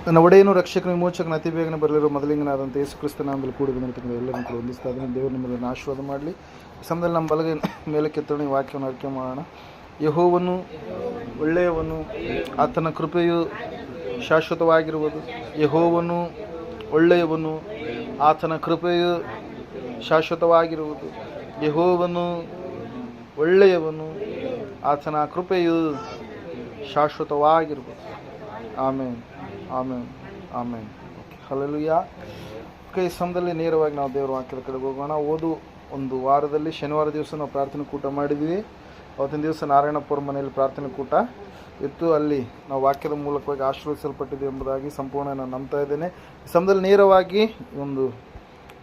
ನನ್ನ ಒಡೆಯನು ರಕ್ಷಕನ ವಿಮೋಚಕನ ಅತಿ ಬೇಗನೆ ಬರಲಿರುವ ಮೊದಲಿಂಗನಾದಂಥ ಯೇಸು ಕ್ರಿಸ್ತನ ನಾಮದಲ್ಲಿ ಕೂಡಿ ಬಂದಿರತಕ್ಕಂಥ ಎಲ್ಲರನ್ನು ಕೂಡ ಹೊಂದಿಸ್ತಾ ಇದ್ದೀನಿ. ದೇವರು ನಿಮ್ಮನ್ನು ಆಶೀರ್ವಾದ ಮಾಡಲಿ. ಈ ಸಮಯದಲ್ಲಿ ನಮ್ಮ ಬಲಗೈ ಮೇಲೆ ಕೆತ್ತೋಣ, ಈ ವಾಕ್ಯವನ್ನು ಅರಿಕೆ ಮಾಡೋಣ. ಯೆಹೋವನು ಒಳ್ಳೆಯವನು, ಆತನ ಕೃಪೆಯು ಶಾಶ್ವತವಾಗಿರುವುದು. ಯೆಹೋವನು ಒಳ್ಳೆಯವನು, ಆತನ ಕೃಪೆಯು ಶಾಶ್ವತವಾಗಿರುವುದು. ಯೆಹೋವನು ಒಳ್ಳೆಯವನು, ಆತನ ಕೃಪೆಯು ಶಾಶ್ವತವಾಗಿರುವುದು. ಆಮೇನ್, ಆಮೇನ್, ಆಮೇನ್. Okay, hallelujah. ಈ ಸಮಯದಲ್ಲಿ ನೇರವಾಗಿ ನಾವು ದೇವರ ವಾಕ್ಯದ ಕಡೆಗೆ ಹೋಗೋಣ. ಒಂದು ವಾರದಲ್ಲಿ ಶನಿವಾರ ದಿವಸ ನಾವು ಪ್ರಾರ್ಥನೆ ಕೂಟ ಮಾಡಿದ್ವಿ. ಅವತ್ತಿನ ದಿವಸ ನಾರಾಯಣಪುರ ಮನೆಯಲ್ಲಿ ಪ್ರಾರ್ಥನೆ ಕೂಟ ಇತ್ತು. ಅಲ್ಲಿ ನಾವು ವಾಕ್ಯದ ಮೂಲಕವಾಗಿ ಆಶೀರ್ವದಿಸಲ್ಪಟ್ಟಿದೆ ಎಂಬುದಾಗಿ ಸಂಪೂರ್ಣ ನಾನು ನಂಬ್ತಾ ಇದ್ದೇನೆ. ಈ ಸಮಯದಲ್ಲಿ ನೇರವಾಗಿ ಒಂದು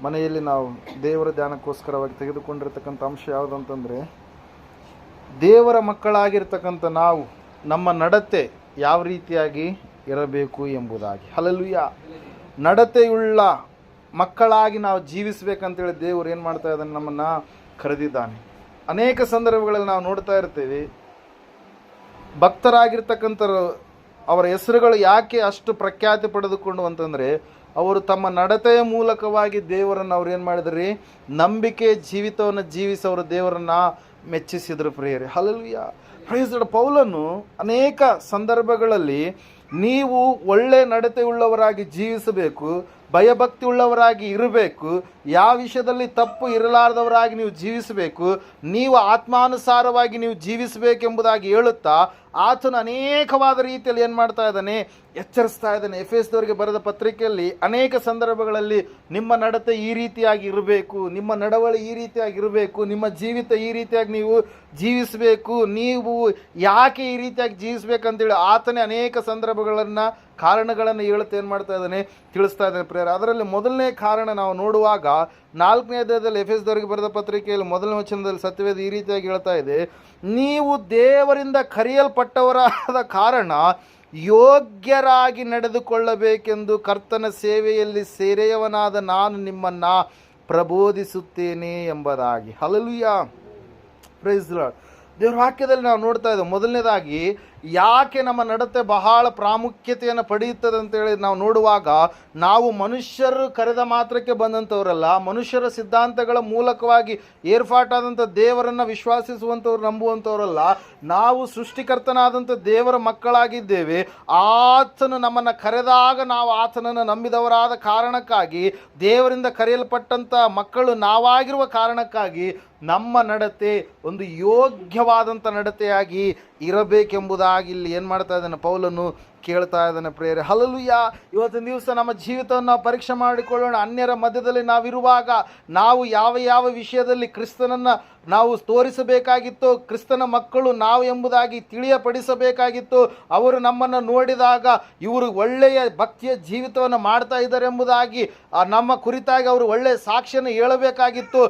ಮನೆಯಲ್ಲಿ ನಾವು ದೇವರ ಧ್ಯಾನಕ್ಕೋಸ್ಕರವಾಗಿ ತೆಗೆದುಕೊಂಡಿರ್ತಕ್ಕಂಥ ಅಂಶ ಯಾವುದಂತಂದರೆ, ದೇವರ ಮಕ್ಕಳಾಗಿರ್ತಕ್ಕಂಥ ನಾವು ನಮ್ಮ ನಡತೆ ಯಾವ ರೀತಿಯಾಗಿ ಇರಬೇಕು ಎಂಬುದಾಗಿ. ಹಲ್ಲೆಲೂಯಾ. ನಡತೆಯುಳ್ಳ ಮಕ್ಕಳಾಗಿ ನಾವು ಜೀವಿಸಬೇಕಂತೇಳಿ ದೇವರು ಏನು ಮಾಡ್ತಾ ಇದ್ದಾನೆ, ನಮ್ಮನ್ನು ಕರೆದಿದ್ದಾನೆ. ಅನೇಕ ಸಂದರ್ಭಗಳಲ್ಲಿ ನಾವು ನೋಡ್ತಾ ಇರ್ತೇವೆ, ಭಕ್ತರಾಗಿರ್ತಕ್ಕಂಥ ಅವರ ಹೆಸರುಗಳು ಯಾಕೆ ಅಷ್ಟು ಪ್ರಖ್ಯಾತಿ ಪಡೆದುಕೊಂಡು ಅಂತಂದರೆ, ಅವರು ತಮ್ಮ ನಡತೆಯ ಮೂಲಕವಾಗಿ ದೇವರನ್ನು ಅವ್ರು ಏನು ಮಾಡಿದ್ರಿ, ನಂಬಿಕೆ ಜೀವಿತವನ್ನು ಜೀವಿಸಿ ಅವರು ದೇವರನ್ನು ಮೆಚ್ಚಿಸಿದ್ರು. ಪ್ರಿಯರೇ, ಹಲ್ಲೆಲೂಯಾ. Praise lord. ಪೌಲನು ಅನೇಕ ಸಂದರ್ಭಗಳಲ್ಲಿ ನೀವು ಒಳ್ಳೆ ನಡತೆಯುಳ್ಳವರಾಗಿ ಜೀವಿಸಬೇಕು, ಭಯಭಕ್ತಿ ಉಳ್ಳವರಾಗಿ ಇರಬೇಕು, ಯಾವ ವಿಷಯದಲ್ಲಿ ತಪ್ಪು ಇರಲಾರದವರಾಗಿ ನೀವು ಜೀವಿಸಬೇಕು, ನೀವು ಆತ್ಮಾನುಸಾರವಾಗಿ ನೀವು ಜೀವಿಸಬೇಕೆಂಬುದಾಗಿ ಹೇಳುತ್ತಾ ಆತನು ಅನೇಕವಾದ ರೀತಿಯಲ್ಲಿ ಏನು ಮಾಡ್ತಾ ಇದ್ದಾನೆ, ಎಚ್ಚರಿಸ್ತಾ ಇದ್ದಾನೆ. ಎಫೆಸದವರಿಗೆ ಬರೆದ ಪತ್ರಿಕೆಯಲ್ಲಿ ಅನೇಕ ಸಂದರ್ಭಗಳಲ್ಲಿ ನಿಮ್ಮ ನಡತೆ ಈ ರೀತಿಯಾಗಿ ಇರಬೇಕು, ನಿಮ್ಮ ನಡವಳಿ ಈ ರೀತಿಯಾಗಿ ಇರಬೇಕು, ನಿಮ್ಮ ಜೀವಿತ ಈ ರೀತಿಯಾಗಿ ನೀವು ಜೀವಿಸಬೇಕು, ನೀವು ಯಾಕೆ ಈ ರೀತಿಯಾಗಿ ಜೀವಿಸಬೇಕಂತೇಳಿ ಆತನೇ ಅನೇಕ ಸಂದರ್ಭಗಳನ್ನು ಕಾರಣಗಳನ್ನು ಹೇಳುತ್ತಾ ಏನು ಮಾಡ್ತಾ ಇದ್ದಾನೆ, ತಿಳಿಸ್ತಾ ಇದ್ದಾನೆ. ಪ್ರೇಯರ್, ಅದರಲ್ಲಿ ಮೊದಲನೇ ಕಾರಣ ನಾವು ನೋಡುವಾಗ 4ನೇ ಅಧ್ಯಾಯದಲ್ಲಿ ಎಫೆಸದವರಿಗೆ ಬರೆದ ಪತ್ರಿಕೆಯಲ್ಲಿ 1ನೇ ವಚನದಲ್ಲಿ ಸತ್ಯವೇದ ಈ ರೀತಿಯಾಗಿ ಹೇಳ್ತಾ ಇದೆ, ನೀವು ದೇವರಿಂದ ಕರೆಯಲ್ಪಟ್ಟವರಾದ ಕಾರಣ ಯೋಗ್ಯರಾಗಿ ನಡೆದುಕೊಳ್ಳಬೇಕೆಂದು ಕರ್ತನ ಸೇವೆಯಲ್ಲಿ ಸೇರೆಯವನಾದ ನಾನು ನಿಮ್ಮನ್ನು ಪ್ರಬೋಧಿಸುತ್ತೇನೆ ಎಂಬುದಾಗಿ. ಹಲ್ಲೆಲೂಯಾ. Praise Lord. ದೇವರ ವಾಕ್ಯದಲ್ಲಿ ನಾವು ನೋಡ್ತಾ ಇದ್ದೇವೆ, ಮೊದಲನೇದಾಗಿ ಯಾಕೆ ನಮ್ಮ ನಡತೆ ಬಹಳ ಪ್ರಾಮುಖ್ಯತೆಯನ್ನು ಪಡೆಯುತ್ತದೆ ಅಂತೇಳಿ ನಾವು ನೋಡುವಾಗ, ನಾವು ಮನುಷ್ಯರು ಕರೆದ ಮಾತ್ರಕ್ಕೆ ಬಂದಂಥವರಲ್ಲ, ಮನುಷ್ಯರ ಸಿದ್ಧಾಂತಗಳ ಮೂಲಕವಾಗಿ ಏರ್ಪಾಟಾದಂಥ ದೇವರನ್ನು ವಿಶ್ವಾಸಿಸುವಂಥವ್ರು, ನಂಬುವಂಥವರಲ್ಲ. ನಾವು ಸೃಷ್ಟಿಕರ್ತನಾದಂಥ ದೇವರ ಮಕ್ಕಳಾಗಿದ್ದೇವೆ. ಆತನು ನಮ್ಮನ್ನು ಕರೆದಾಗ ನಾವು ಆತನನ್ನು ನಂಬಿದವರಾದ ಕಾರಣಕ್ಕಾಗಿ, ದೇವರಿಂದ ಕರೆಯಲ್ಪಟ್ಟಂಥ ಮಕ್ಕಳು ನಾವಾಗಿರುವ ಕಾರಣಕ್ಕಾಗಿ ನಮ್ಮ ನಡತೆ ಒಂದು ಯೋಗ್ಯವಾದಂಥ ನಡತೆಯಾಗಿ ಇರಬೇಕೆಂಬುದಾಗಿ ಇಲ್ಲಿ ಏನು ಮಾಡ್ತಾ ಇದ್ದಾನೆ, ಪೌಲನು ಕೇಳ್ತಾ ಇದ್ದಾನೆ. ಪ್ರೇರೆ, ಹಲ್ಲೆಲೂಯಾ. ಇವತ್ತಿನ ದಿವಸ ನಮ್ಮ ಜೀವಿತವನ್ನು ನಾವು ಪರೀಕ್ಷೆ ಮಾಡಿಕೊಳ್ಳೋಣ. ಅನ್ಯರ ಮಧ್ಯದಲ್ಲಿ ನಾವಿರುವಾಗ ನಾವು ಯಾವ ಯಾವ ವಿಷಯದಲ್ಲಿ ಕ್ರಿಸ್ತನನ್ನು ನಾವು ತೋರಿಸಬೇಕಾಗಿತ್ತು, ಕ್ರಿಸ್ತನ ಮಕ್ಕಳು ನಾವು ಎಂಬುದಾಗಿ ತಿಳಿಯಪಡಿಸಬೇಕಾಗಿತ್ತು. ಅವರು ನಮ್ಮನ್ನು ನೋಡಿದಾಗ ಇವರು ಒಳ್ಳೆಯ ಭಕ್ತಿಯ ಜೀವಿತವನ್ನು ಮಾಡ್ತಾ ಇದ್ದಾರೆ ಎಂಬುದಾಗಿ ನಮ್ಮ ಕುರಿತಾಗಿ ಅವರು ಒಳ್ಳೆಯ ಸಾಕ್ಷಿಯನ್ನು ಹೇಳಬೇಕಾಗಿತ್ತು.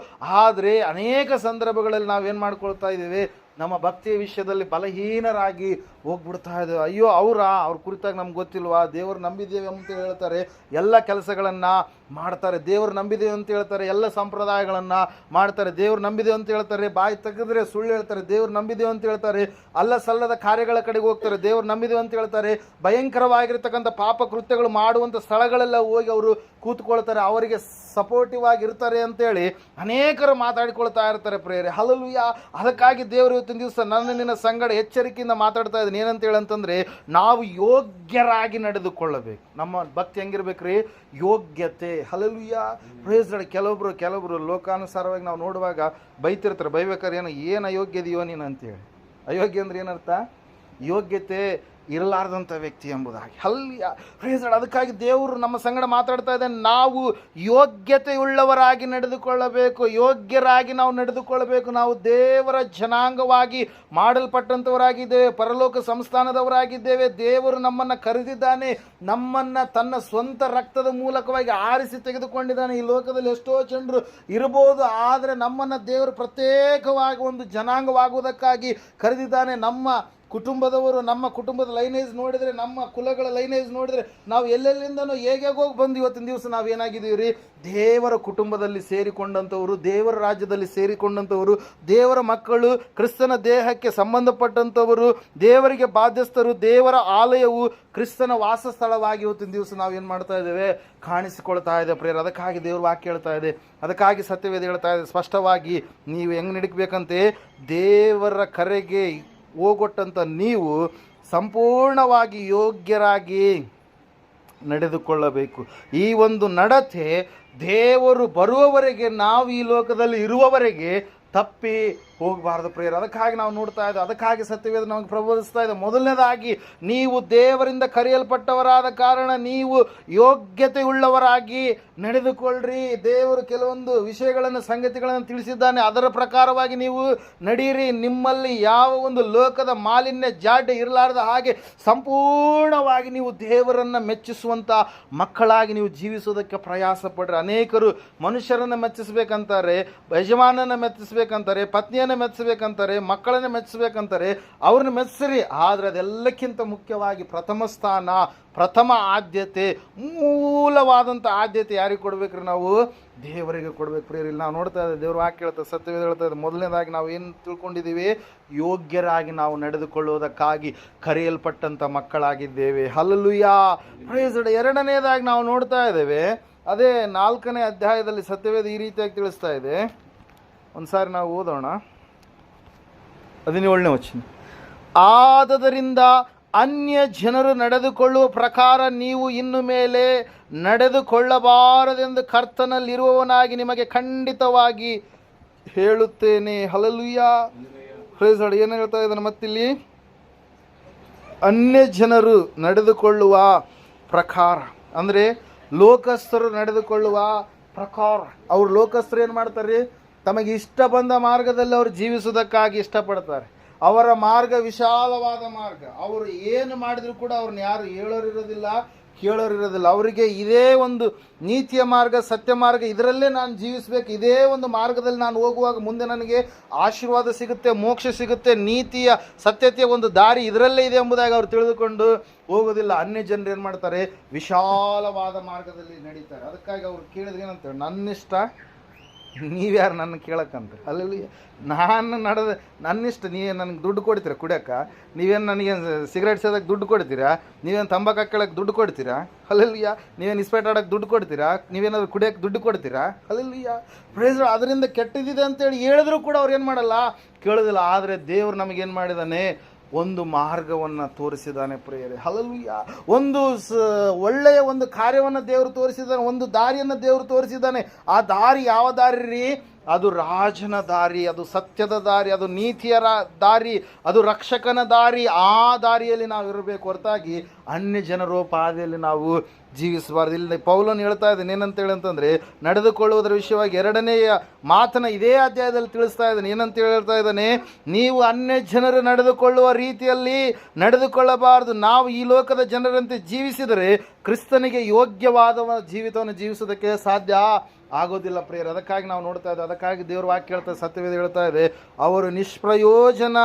ಆದರೆ ಅನೇಕ ಸಂದರ್ಭಗಳಲ್ಲಿ ನಾವೇನು ಮಾಡ್ಕೊಳ್ತಾ ಇದ್ದೀವಿ, ನಮ್ಮ ಭಕ್ತಿಯ ವಿಷಯದಲ್ಲಿ ಬಲಹೀನರಾಗಿ ಹೋಗ್ಬಿಡ್ತಾ ಇದ್ದೇವೆ. ಅಯ್ಯೋ, ಅವ್ರ ಕುರಿತಾಗಿ ನಮ್ಗೆ ಗೊತ್ತಿಲ್ವಾ, ದೇವರು ನಂಬಿದ್ದೇವೆ ಅಂತ ಹೇಳ್ತಾರೆ, ಎಲ್ಲ ಕೆಲಸಗಳನ್ನು ಮಾಡ್ತಾರೆ. ದೇವರು ನಂಬಿದ್ದೇವೆ ಅಂತ ಹೇಳ್ತಾರೆ, ಎಲ್ಲ ಸಂಪ್ರದಾಯಗಳನ್ನು ಮಾಡ್ತಾರೆ. ದೇವರು ನಂಬಿದ್ದೇವೆ ಅಂತ ಹೇಳ್ತಾರೆ, ಬಾಯಿ ತೆಗೆದ್ರೆ ಸುಳ್ಳು ಹೇಳ್ತಾರೆ. ದೇವರು ನಂಬಿದ್ದೇವೆ ಅಂತ ಹೇಳ್ತಾರೆ, ಅಲ್ಲ ಸಲ್ಲದ ಕಾರ್ಯಗಳ ಕಡೆಗೆ ಹೋಗ್ತಾರೆ. ದೇವರು ನಂಬಿದ್ದೇವೆ ಅಂತ ಹೇಳ್ತಾರೆ, ಭಯಂಕರವಾಗಿರ್ತಕ್ಕಂಥ ಪಾಪ ಕೃತ್ಯಗಳು ಮಾಡುವಂಥ ಸ್ಥಳಗಳೆಲ್ಲ ಹೋಗಿ ಅವರು ಕೂತ್ಕೊಳ್ತಾರೆ, ಅವರಿಗೆ ಸಪೋರ್ಟಿವ್ ಆಗಿರ್ತಾರೆ ಅಂತೇಳಿ ಅನೇಕರು ಮಾತಾಡಿಕೊಳ್ತಾ ಇರ್ತಾರೆ. ಪ್ರೇರೆ, ಹಲ್ಲೆಲೂಯಾ. ಅದಕ್ಕಾಗಿ ದೇವರು ಇವತ್ತಿನ ದಿವಸ ನಿನ್ನ ಸಂಗಡ ಎಚ್ಚರಿಕೆಯಿಂದ ಮಾತಾಡ್ತಾ ಇದ್ದೀನಿ. ಏನಂತ ಹೇಳಂತಂದರೆ, ನಾವು ಯೋಗ್ಯರಾಗಿ ನಡೆದುಕೊಳ್ಳಬೇಕು. ನಮ್ಮ ಭಕ್ತಿ ಹೆಂಗಿರ್ಬೇಕ್ರಿ, ಯೋಗ್ಯತೆ. ಹಲ್ಲೆಲೂಯಾ. Praise Lord. ಕೆಲವೊಬ್ರು ಲೋಕಾನುಸಾರವಾಗಿ ನಾವು ನೋಡುವಾಗ ಬೈತಿರ್ತಾರೆ. ಬೈಬೇಕಾದ್ರೆ ಏನು ಅಯೋಗ್ಯದೆಯೋ ನೀನು ಅಂತೇಳಿ. ಅಯೋಗ್ಯ ಅಂದ್ರೆ ಏನರ್ಥ? ಯೋಗ್ಯತೆ ಇರಲಾರ್ದಂಥ ವ್ಯಕ್ತಿ ಎಂಬುದಾಗಿ. ಹಲ್ಲೆಲೂಯಾ. Praise Lord. ಅದಕ್ಕಾಗಿ ದೇವರು ನಮ್ಮ ಸಂಗಡ ಮಾತಾಡ್ತಾ ಇದ್ದಾನೆ, ನಾವು ಯೋಗ್ಯತೆಯುಳ್ಳವರಾಗಿ ನಡೆದುಕೊಳ್ಳಬೇಕು, ಯೋಗ್ಯರಾಗಿ ನಾವು ನಡೆದುಕೊಳ್ಳಬೇಕು. ನಾವು ದೇವರ ಜನಾಂಗವಾಗಿ ಮಾಡಲ್ಪಟ್ಟಂಥವರಾಗಿದ್ದೇವೆ, ಪರಲೋಕ ಸಂಸ್ಥಾನದವರಾಗಿದ್ದೇವೆ. ದೇವರು ನಮ್ಮನ್ನು ಕರೆದಿದ್ದಾನೆ, ನಮ್ಮನ್ನು ತನ್ನ ಸ್ವಂತ ರಕ್ತದ ಮೂಲಕವಾಗಿ ಆರಿಸಿ ತೆಗೆದುಕೊಂಡಿದ್ದಾನೆ. ಈ ಲೋಕದಲ್ಲಿ ಎಷ್ಟೋ ಜನರು ಇರಬಹುದು, ಆದರೆ ನಮ್ಮನ್ನು ದೇವರು ಪ್ರತ್ಯೇಕವಾಗಿ ಒಂದು ಜನಾಂಗವಾಗುವುದಕ್ಕಾಗಿ ಕರೆದಿದ್ದಾನೆ. ನಮ್ಮ ಕುಟುಂಬದವರು, ನಮ್ಮ ಕುಟುಂಬದ ಲೈನೇಜ್ ನೋಡಿದರೆ, ನಮ್ಮ ಕುಲಗಳ ಲೈನೇಜ್ ನೋಡಿದರೆ ನಾವು ಎಲ್ಲೆಲ್ಲಿಂದನೂ ಹೇಗೆ ಹೋಗಿ ಬಂದು ಇವತ್ತಿನ ದಿವಸ ನಾವೇನಾಗಿದ್ದೀವಿ ರೀ, ದೇವರ ಕುಟುಂಬದಲ್ಲಿ ಸೇರಿಕೊಂಡಂಥವರು, ದೇವರ ರಾಜ್ಯದಲ್ಲಿ ಸೇರಿಕೊಂಡಂಥವರು, ದೇವರ ಮಕ್ಕಳು, ಕ್ರಿಸ್ತನ ದೇಹಕ್ಕೆ ಸಂಬಂಧಪಟ್ಟಂಥವರು, ದೇವರಿಗೆ ಬಾಧ್ಯಸ್ಥರು, ದೇವರ ಆಲಯವು ಕ್ರಿಸ್ತನ ವಾಸಸ್ಥಳವಾಗಿ ಇವತ್ತಿನ ದಿವಸ ನಾವೇನು ಮಾಡ್ತಾ ಇದ್ದೇವೆ, ಕಾಣಿಸಿಕೊಳ್ತಾ ಇದೆ ಪ್ರೇರ. ಅದಕ್ಕಾಗಿ ದೇವ್ರ ವಾಕ್ಯ ಹೇಳ್ತಾ ಇದೆ, ಅದಕ್ಕಾಗಿ ಸತ್ಯವೇದ ಹೇಳ್ತಾ ಇದೆ ಸ್ಪಷ್ಟವಾಗಿ, ನೀವು ಹೆಂಗೆ ನಡಿಕಬೇಕಂತೆ, ದೇವರ ಕರೆಗೆ ಹೋಗೊಟ್ಟಂಥ ನೀವು ಸಂಪೂರ್ಣವಾಗಿ ಯೋಗ್ಯರಾಗಿ ನಡೆದುಕೊಳ್ಳಬೇಕು. ಈ ಒಂದು ನಡತೆ ದೇವರು ಬರುವವರೆಗೆ, ನಾವು ಈ ಲೋಕದಲ್ಲಿ ಇರುವವರೆಗೆ ತಪ್ಪಿ ಹೋಗಬಾರ್ದು ಪ್ರೇರ. ಅದಕ್ಕಾಗಿ ನಾವು ನೋಡ್ತಾ ಇದ್ದೇವೆ, ಅದಕ್ಕಾಗಿ ಸತ್ಯವೇದ ನಮಗೆ ಪ್ರಬೋಧಿಸ್ತಾ ಇದೆ. ಮೊದಲನೇದಾಗಿ, ನೀವು ದೇವರಿಂದ ಕರೆಯಲ್ಪಟ್ಟವರಾದ ಕಾರಣ ನೀವು ಯೋಗ್ಯತೆಯುಳ್ಳವರಾಗಿ ನಡೆದುಕೊಳ್ಳ್ರಿ. ದೇವರು ಕೆಲವೊಂದು ವಿಷಯಗಳನ್ನು, ಸಂಗತಿಗಳನ್ನು ತಿಳಿಸಿದ್ದಾನೆ, ಅದರ ಪ್ರಕಾರವಾಗಿ ನೀವು ನಡೀರಿ. ನಿಮ್ಮಲ್ಲಿ ಯಾವ ಒಂದು ಲೋಕದ ಮಾಲಿನ್ಯ ಜಾಡ್ಯ ಇರಲಾರದ ಹಾಗೆ ಸಂಪೂರ್ಣವಾಗಿ ನೀವು ದೇವರನ್ನು ಮೆಚ್ಚಿಸುವಂಥ ಮಕ್ಕಳಾಗಿ ನೀವು ಜೀವಿಸೋದಕ್ಕೆ ಪ್ರಯಾಸ ಪಡ್ರಿ. ಅನೇಕರು ಮನುಷ್ಯರನ್ನು ಮೆಚ್ಚಿಸ್ಬೇಕಂತಾರೆ, ಯಜಮಾನನ ಮೆಚ್ಚಿಸ್ಬೇಕಂತಾರೆ, ಪತ್ನಿಯ ಮೆಚ್ಚಬೇಕಂತಾರೆ, ಮಕ್ಕಳನ್ನ ಮೆಚ್ಚಬೇಕಂತಾರೆ, ಅವ್ರನ್ನ ಮೆಚ್ಚಿರಿ. ಆದರೆ ಅದೆಲ್ಲಕ್ಕಿಂತ ಮುಖ್ಯವಾಗಿ ಪ್ರಥಮ ಸ್ಥಾನ, ಪ್ರಥಮ ಆದ್ಯತೆ, ಮೂಲವಾದಂಥ ಆದ್ಯತೆ ಯಾರಿಗೆ ಕೊಡ್ಬೇಕ್ರಿ? ನಾವು ದೇವರಿಗೆ ಕೊಡ್ಬೇಕು ಪ್ರಿಯರಿ. ನಾವು ನೋಡ್ತಾ ಇದ್ದೇವೆ, ದೇವ್ರ ವಾಕ್ಯ ಹೇಳ್ತದೆ, ಸತ್ಯವೇದ ಹೇಳ್ತಾ ಇದೆ, ಮೊದಲನೇದಾಗಿ ನಾವು ಏನು ತಿಳ್ಕೊಂಡಿದ್ದೀವಿ, ಯೋಗ್ಯರಾಗಿ ನಾವು ನಡೆದುಕೊಳ್ಳುವುದಕ್ಕಾಗಿ ಕರೆಯಲ್ಪಟ್ಟಂಥ ಮಕ್ಕಳಾಗಿದ್ದೇವೆ. Hallelujah, praise Lord. ಎರಡನೇದಾಗಿ ನಾವು ನೋಡ್ತಾ ಇದ್ದೇವೆ, ಅದೇ 4ನೇ ಅಧ್ಯಾಯದಲ್ಲಿ ಸತ್ಯವೇದ ಈ ರೀತಿಯಾಗಿ ತಿಳಿಸ್ತಾ ಇದೆ. ಒಂದು ಸಾರಿ ನಾವು ಓದೋಣ, 17ನೇ ವಚನ. ಆದದರಿಂದ ಅನ್ಯ ಜನರು ನಡೆದುಕೊಳ್ಳುವ ಪ್ರಕಾರ ನೀವು ಇನ್ನು ಮೇಲೆ ನಡೆದುಕೊಳ್ಳಬಾರದೆಂದು ಕರ್ತನಲ್ಲಿರುವವನಾಗಿ ನಿಮಗೆ ಖಂಡಿತವಾಗಿ ಹೇಳುತ್ತೇನೆ. Hallelujah, praise Lord. ಏನು ಹೇಳ್ತಾ ಇದ್ದಾನೆ ಮತ್ತಿಲ್ಲಿ? ಅನ್ಯ ಜನರು ನಡೆದುಕೊಳ್ಳುವ ಪ್ರಕಾರ ಅಂದರೆ ಲೋಕಸ್ಥರು ನಡೆದುಕೊಳ್ಳುವ ಪ್ರಕಾರ. ಅವ್ರು ಲೋಕಸ್ಥರು ಏನು ಮಾಡ್ತಾರೆ? ತಮಗೆ ಇಷ್ಟ ಬಂದ ಮಾರ್ಗದಲ್ಲಿ ಅವರು ಜೀವಿಸುವುದಕ್ಕಾಗಿ ಇಷ್ಟಪಡ್ತಾರೆ. ಅವರ ಮಾರ್ಗ ವಿಶಾಲವಾದ ಮಾರ್ಗ. ಅವರು ಏನು ಮಾಡಿದರೂ ಕೂಡ ಅವ್ರನ್ನ ಯಾರು ಹೇಳೋರಿರೋದಿಲ್ಲ, ಕೇಳೋರಿರೋದಿಲ್ಲ. ಅವರಿಗೆ ಇದೇ ಒಂದು ನೀತಿಯ ಮಾರ್ಗ, ಸತ್ಯ ಮಾರ್ಗ, ಇದರಲ್ಲೇ ನಾನು ಜೀವಿಸಬೇಕು, ಇದೇ ಒಂದು ಮಾರ್ಗದಲ್ಲಿ ನಾನು ಹೋಗುವಾಗ ಮುಂದೆ ನನಗೆ ಆಶೀರ್ವಾದ ಸಿಗುತ್ತೆ, ಮೋಕ್ಷ ಸಿಗುತ್ತೆ, ನೀತಿಯ ಸತ್ಯತೆಯ ಒಂದು ದಾರಿ ಇದರಲ್ಲೇ ಇದೆ ಎಂಬುದಾಗಿ ಅವ್ರು ತಿಳಿದುಕೊಂಡು ಹೋಗೋದಿಲ್ಲ. ಅನ್ಯ ಜನರು ಏನು ಮಾಡ್ತಾರೆ? ವಿಶಾಲವಾದ ಮಾರ್ಗದಲ್ಲಿ ನಡೀತಾರೆ. ಅದಕ್ಕಾಗಿ ಅವ್ರು ಕೇಳಿದ್ರೆ ಏನಂತೇಳಿ, ನನ್ನಿಷ್ಟ ನೀವ್ಯಾರು ನನ್ನ ಕೇಳಕ್ಕಂತ? ಅಲ್ಲಿ ನಾನು ನಡೆದ ನನ್ನಿಷ್ಟ, ನೀವೇನು ನನಗೆ ದುಡ್ಡು ಕೊಡ್ತೀರಾ ಕುಡಿಯೋಕ್ಕೆ? ನೀವೇನು ನನಗೆ ಸಿಗರೇಟ್ ಸೇದಕ್ಕೆ ದುಡ್ಡು ಕೊಡ್ತೀರಾ? ನೀವೇನು ತಂಬಾಕು ಹಾಕ್ಕೊಳ್ಳೋಕೆ ದುಡ್ಡು ಕೊಡ್ತೀರಾ? ಅಲ್ಲಲ್ಲಿಯ ನೀವೇನು ಇಸ್ಪೇಟ್ ಆಡೋಕ್ಕೆ ದುಡ್ಡು ಕೊಡ್ತೀರಾ? ನೀವೇನಾದ್ರು ಕುಡಿಯೋಕ್ಕೆ ದುಡ್ಡು ಕೊಡ್ತೀರಾ? ಅಲ್ಲಲ್ಲಿಯ ಪ್ರೈಸ್ ಅದರಿಂದ ಕೆಟ್ಟದಿದೆ ಅಂತೇಳಿ ಹೇಳಿದ್ರು ಕೂಡ ಅವ್ರು ಏನು ಮಾಡಲ್ಲ, ಕೇಳೋದಿಲ್ಲ. ಆದರೆ ದೇವ್ರು ನಮಗೇನು ಮಾಡಿದ್ದಾನೆ? ಒಂದು ಮಾರ್ಗವನ್ನು ತೋರಿಸಿದ್ದಾನೆ ಪ್ರಿಯರೇ. ಹಲ್ಲೆಲೂಯಾ. ಒಂದು ಒಳ್ಳೆಯ ಒಂದು ಕಾರ್ಯವನ್ನು ದೇವರು ತೋರಿಸಿದ್ದಾನೆ, ಒಂದು ದಾರಿಯನ್ನು ದೇವರು ತೋರಿಸಿದ್ದಾನೆ. ಆ ದಾರಿ ಯಾವ ದಾರಿ ರೀ? ಅದು ರಾಜನ ದಾರಿ, ಅದು ಸತ್ಯದ ದಾರಿ, ಅದು ನೀತಿಯ ದಾರಿ, ಅದು ರಕ್ಷಕನ ದಾರಿ. ಆ ದಾರಿಯಲ್ಲಿ ನಾವು ಇರಬೇಕು ಹೊರತಾಗಿ ಅನ್ಯ ಜನರೋಪಾದಿಯಲ್ಲಿ ನಾವು ಜೀವಿಸಬಾರ್ದು. ಇಲ್ಲಿ ಪೌಲನು ಹೇಳ್ತಾ ಇದ್ದಾನೆ ಏನಂತೇಳಿ ಅಂತಂದರೆ, ನಡೆದುಕೊಳ್ಳುವುದರ ವಿಷಯವಾಗಿ 2ನೆಯ ಮಾತನ್ನು ಇದೇ ಅಧ್ಯಾಯದಲ್ಲಿ ತಿಳಿಸ್ತಾ ಇದ್ದಾನೆ. ಏನಂತ ಹೇಳ್ತಾ ಇದ್ದಾನೆ? ನೀವು ಅನ್ಯ ಜನರು ನಡೆದುಕೊಳ್ಳುವ ರೀತಿಯಲ್ಲಿ ನಡೆದುಕೊಳ್ಳಬಾರದು. ನಾವು ಈ ಲೋಕದ ಜನರಂತೆ ಜೀವಿಸಿದರೆ ಕ್ರಿಸ್ತನಿಗೆ ಯೋಗ್ಯವಾದ ಜೀವಿತವನ್ನು ಜೀವಿಸೋದಕ್ಕೆ ಸಾಧ್ಯ ಆಗೋದಿಲ್ಲ ಪ್ರಿಯರೇ. ಅದಕ್ಕಾಗಿ ನಾವು ನೋಡ್ತಾ ಇದ್ದೇವೆ, ಅದಕ್ಕಾಗಿ ದೇವ್ರ ವಾಕ್ಯ ಹೇಳ್ತಾ ಇದೆ, ಸತ್ಯವೇದ ಹೇಳ್ತಾ ಇದೆ, ಅವರು ನಿಷ್ಪ್ರಯೋಜನ